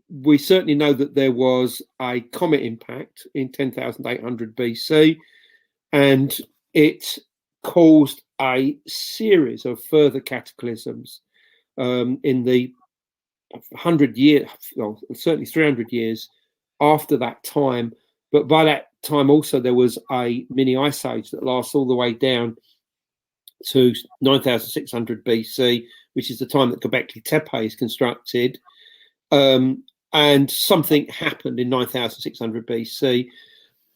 We certainly know that there was a comet impact in 10,800 BC, and it caused a series of further cataclysms in the 100 years, well, certainly 300 years after that time. But by that time also there was a mini ice age that lasts all the way down to 9600 BC, which is the time that Göbekli Tepe is constructed. And something happened in 9600 BC.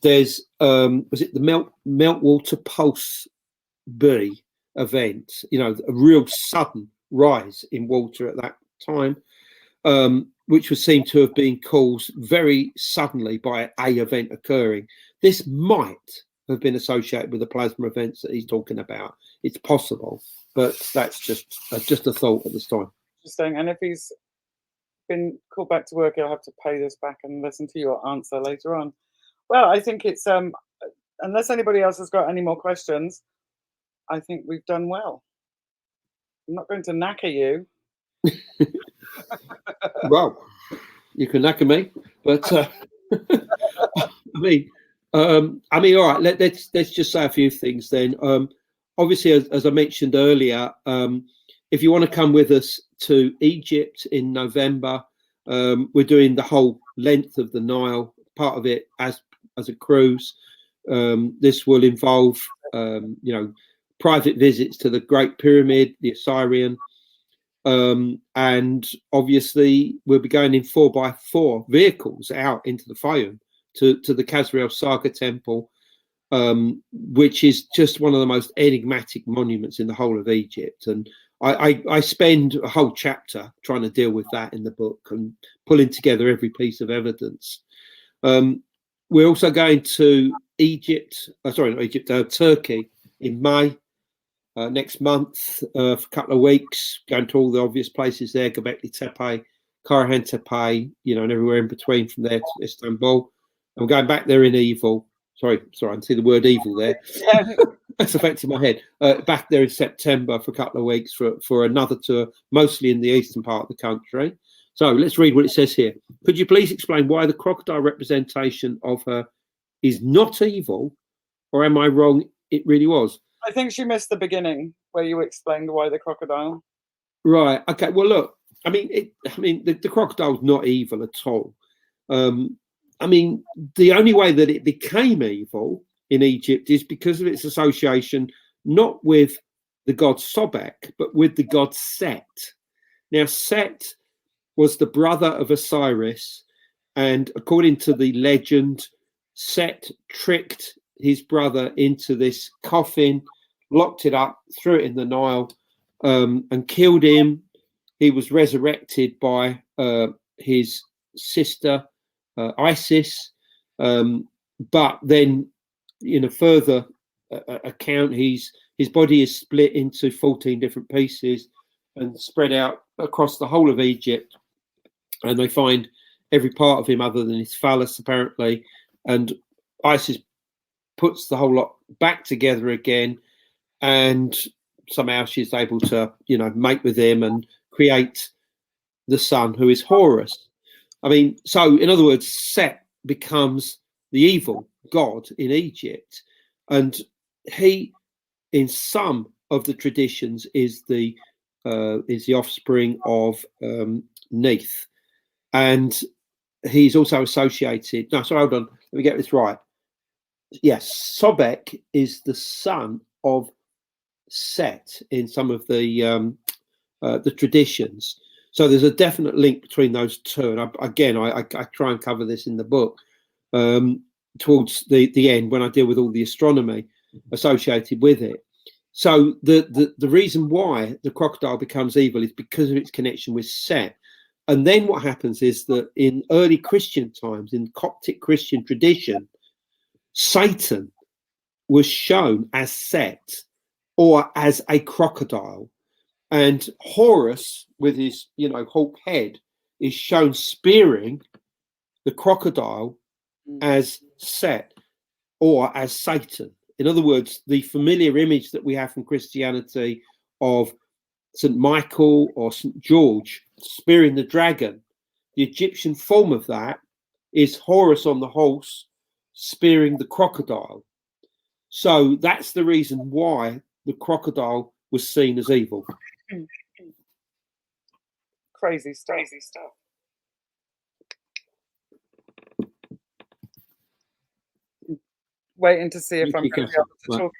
There's was it the meltwater pulse B event, a real sudden rise in water at that time, which was seen to have been caused very suddenly by a event occurring. This might have been associated with the plasma events that he's talking about. It's possible, but that's just a thought at this time. Interesting. And if he's been called back to work, he'll have to pay this back and listen to your answer later on. Well, I think it's unless anybody else has got any more questions, I think we've done well. I'm not going to knacker you. Well, you can knacker me, but I mean, all right. Let's just say a few things then. Obviously, as I mentioned earlier, if you want to come with us to Egypt in November, we're doing the whole length of the Nile, part of it as a cruise. This will involve, private visits to the Great Pyramid, the Assyrian, and obviously we'll be going in 4x4 vehicles out into the Fayum to the Khazri Saga Temple, which is just one of the most enigmatic monuments in the whole of Egypt. And I spend a whole chapter trying to deal with that in the book and pulling together every piece of evidence. We're also going to Turkey in May next month for a couple of weeks, going to all the obvious places there, Göbekli Tepe, Karahan Tepe, and everywhere in between from there to Istanbul. I'm going back there in evil. Sorry, I see the word evil there. That's affecting my head. Back there in September for a couple of weeks for another tour, mostly in the eastern part of the country. So let's read what it says here. Could you please explain why the crocodile representation of her is not evil, or am I wrong? It really was. I think she missed the beginning where you explained why the crocodile. Right. Okay. Well, look. I mean, the crocodile's not evil at all. I mean, the only way that it became evil in Egypt is because of its association not with the god Sobek, but with the god Set. Now, Set was the brother of Osiris, and according to the legend, Set tricked his brother into this coffin, locked it up, threw it in the Nile, and killed him. He was resurrected by his sister Isis, but then in a further account, his body is split into 14 different pieces and spread out across the whole of Egypt, and they find every part of him other than his phallus, apparently, and Isis puts the whole lot back together again, and somehow she's able to, mate with him and create the son, who is Horus. I mean, so in other words, Set becomes the evil god in Egypt, and he, in some of the traditions, is the offspring of Neith, and he's also associated. No, sorry, hold on. Let me get this right. Yes, Sobek is the son of Set in some of the traditions. So there's a definite link between those two. And I try and cover this in the book towards the end when I deal with all the astronomy associated with it. So the reason why the crocodile becomes evil is because of its connection with Set. And then what happens is that in early Christian times, in Coptic Christian tradition, Satan was shown as Set or as a crocodile, and Horus, with his hawk head, is shown spearing the crocodile as Set or as Satan. In other words, the familiar image that we have from Christianity of St. Michael or St. George spearing the dragon, the Egyptian form of that is Horus on the horse spearing the crocodile. So that's the reason why the crocodile was seen as evil. Crazy stuff. Waiting to see if I'm going to be able to talk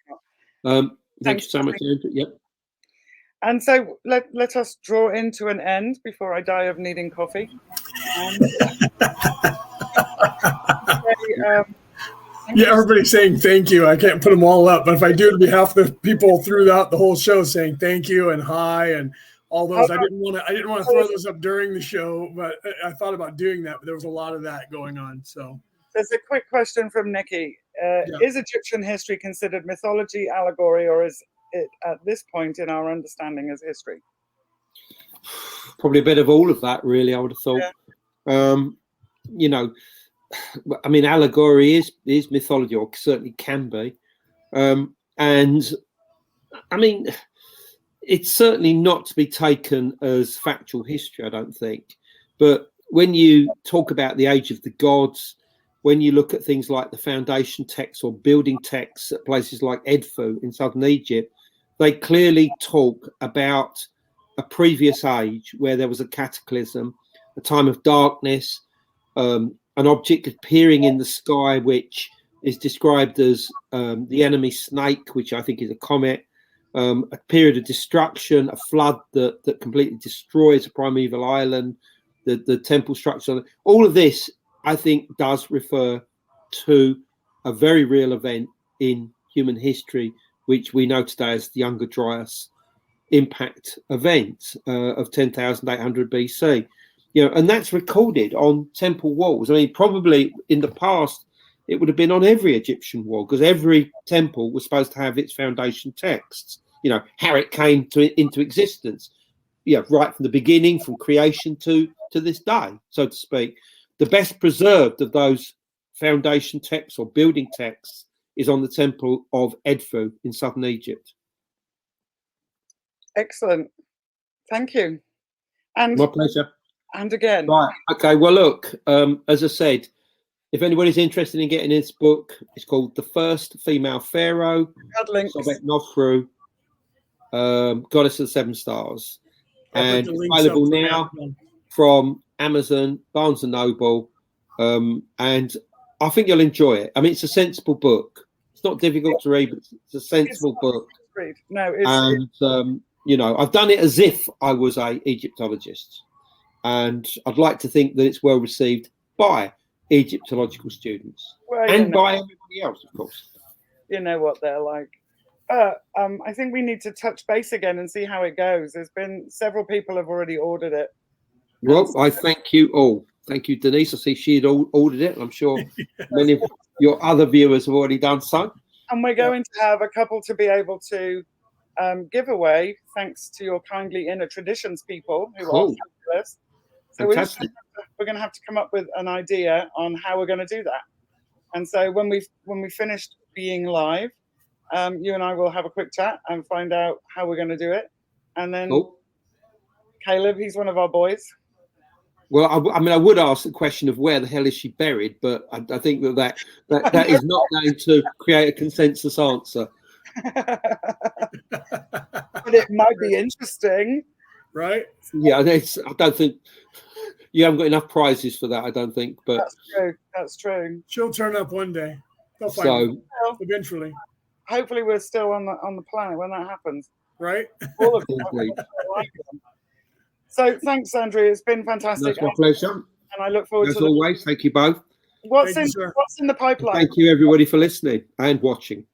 about. Thank you so much, Andrew. Yep. And so let us draw into an end before I die of needing coffee. Yeah, everybody's saying thank you. I can't put them all up, but if I do it on behalf of the people throughout the whole show saying thank you and hi and all those, I didn't want to throw those up during the show, but I thought about doing that, but there was a lot of that going on. So there's a quick question from Nikki. Is Egyptian history considered mythology, allegory, or is it at this point in our understanding as history? Probably a bit of all of that, really, I would have thought. Yeah. I mean, allegory is mythology, or certainly can be. And I mean, it's certainly not to be taken as factual history, I don't think. But when you talk about the age of the gods, when you look at things like the foundation texts or building texts at places like Edfu in southern Egypt, they clearly talk about a previous age where there was a cataclysm, a time of darkness, an object appearing in the sky, which is described as the enemy snake, which I think is a comet, a period of destruction, a flood that completely destroys a primeval island, the temple structure. All of this, I think, does refer to a very real event in human history, which we know today as the Younger Dryas impact event of 10,800 BC. And that's recorded on temple walls. I mean, probably in the past, it would have been on every Egyptian wall because every temple was supposed to have its foundation texts, how it came into existence, right from the beginning, from creation to this day, so to speak. The best preserved of those foundation texts or building texts is on the temple of Edfu in southern Egypt. Excellent. Thank you. And my pleasure. And again. Right. Okay. Well, look, as I said, if anybody's interested in getting this book, it's called The First Female Pharaoh, Sobek Nofru, Goddess of the Seven Stars. And it's available now from Amazon, Barnes & Noble. And I think you'll enjoy it. I mean, it's a sensible book. It's not difficult to read, but it's a sensible book. No, I've done it as if I was a Egyptologist. And I'd like to think that it's well received by Egyptological students and by everybody else, of course. You know what they're like. I think we need to touch base again and see how it goes. There's been several people have already ordered it. Well, I thank you all. Thank you, Denise. I see she had ordered it. I'm sure many of your other viewers have already done so. And we're going to have a couple to be able to give away, thanks to your kindly Inner Traditions people who are fabulous. So we're going to have to come up with an idea on how we're going to do that. And so when we finished being live, you and I will have a quick chat and find out how we're going to do it. And then Caleb, he's one of our boys. Well, I mean, I would ask the question of where the hell is she buried, but I think that is not going to create a consensus answer. But it might be interesting, right? Yeah, I don't think you haven't got enough prizes for that. I don't think, but that's true. That's true. She'll turn up one day. They'll find her eventually. Hopefully, we're still on the planet when that happens. Right? All of them. So thanks, Andrew. It's been fantastic. That's my pleasure. And I look forward as always. Thank you both. What's in the pipeline? Thank you, everybody, for listening and watching.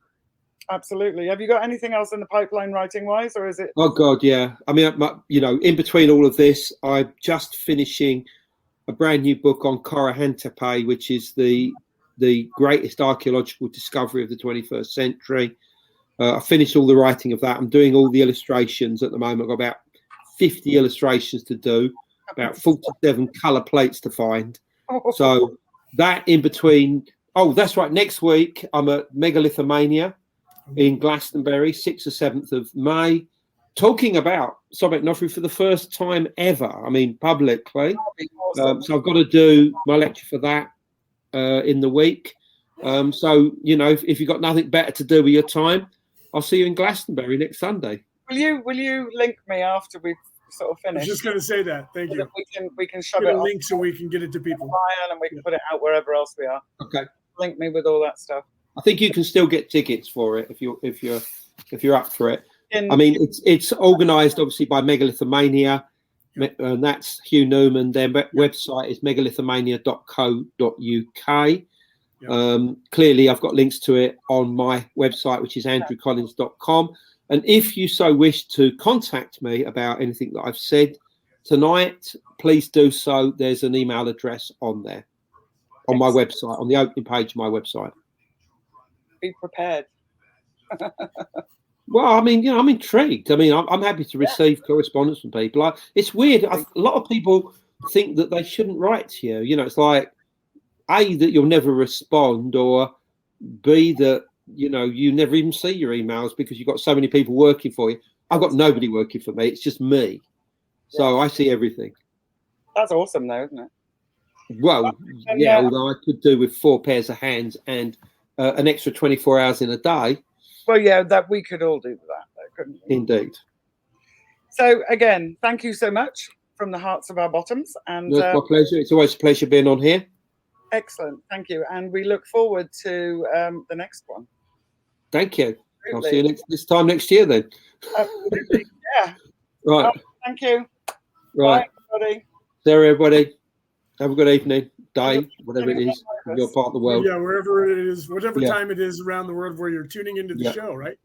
Absolutely. Have you got anything else in the pipeline writing-wise, or is it? Oh God, yeah. I mean, in between all of this, I'm just finishing a brand new book on Göbekli Tepe, which is the greatest archaeological discovery of the 21st century. I finished all the writing of that. I'm doing all the illustrations at the moment. I've got about 50 illustrations to do, about 47 colour plates to find. So that in between. Oh, that's right. Next week, I'm at Megalithomania in Glastonbury, 6th or 7th of May, talking about Sobek Nofri for the first time ever. I mean, publicly. Awesome. So I've got to do my lecture for that in the week. So, if you've got nothing better to do with your time, I'll see you in Glastonbury next Sunday. Will you link me after we've sort of finished? I was just going to say that. Thank you. We can shove get it a link so we can get it to people. And we can put it out wherever else we are. Okay. Link me with all that stuff. I think you can still get tickets for it if you're up for it. I mean, it's organised obviously by Megalithomania, and that's Hugh Newman. Their website is megalithomania.co.uk. Clearly, I've got links to it on my website, which is andrewcollins.com. And if you so wish to contact me about anything that I've said tonight, please do so. There's an email address on there, on my website, on the opening page of my website. Be prepared. Well, I mean, I'm intrigued. I mean, I'm happy to receive correspondence from people. It's weird. A lot of people think that they shouldn't write to you. It's like, A, that you'll never respond, or B, that, you never even see your emails because you've got so many people working for you. I've got nobody working for me. It's just me. So I see everything. That's awesome, though, isn't it? Well, yeah, although I could do with 4 pairs of hands and an extra 24 hours in a day. Well, yeah, that we could all do that, though, couldn't we? Indeed. So, again, thank you so much from the hearts of our bottoms. And it's my pleasure. It's always a pleasure being on here. Excellent. Thank you. And we look forward to the next one. Thank you. Absolutely. I'll see you this time next year then. Absolutely. Yeah. Right. Thank you. Right. Bye, everybody. There, everybody. Have a good evening, day, whatever it is, in your part of the world. Yeah, wherever it is, whatever time it is around the world where you're tuning into the show, right?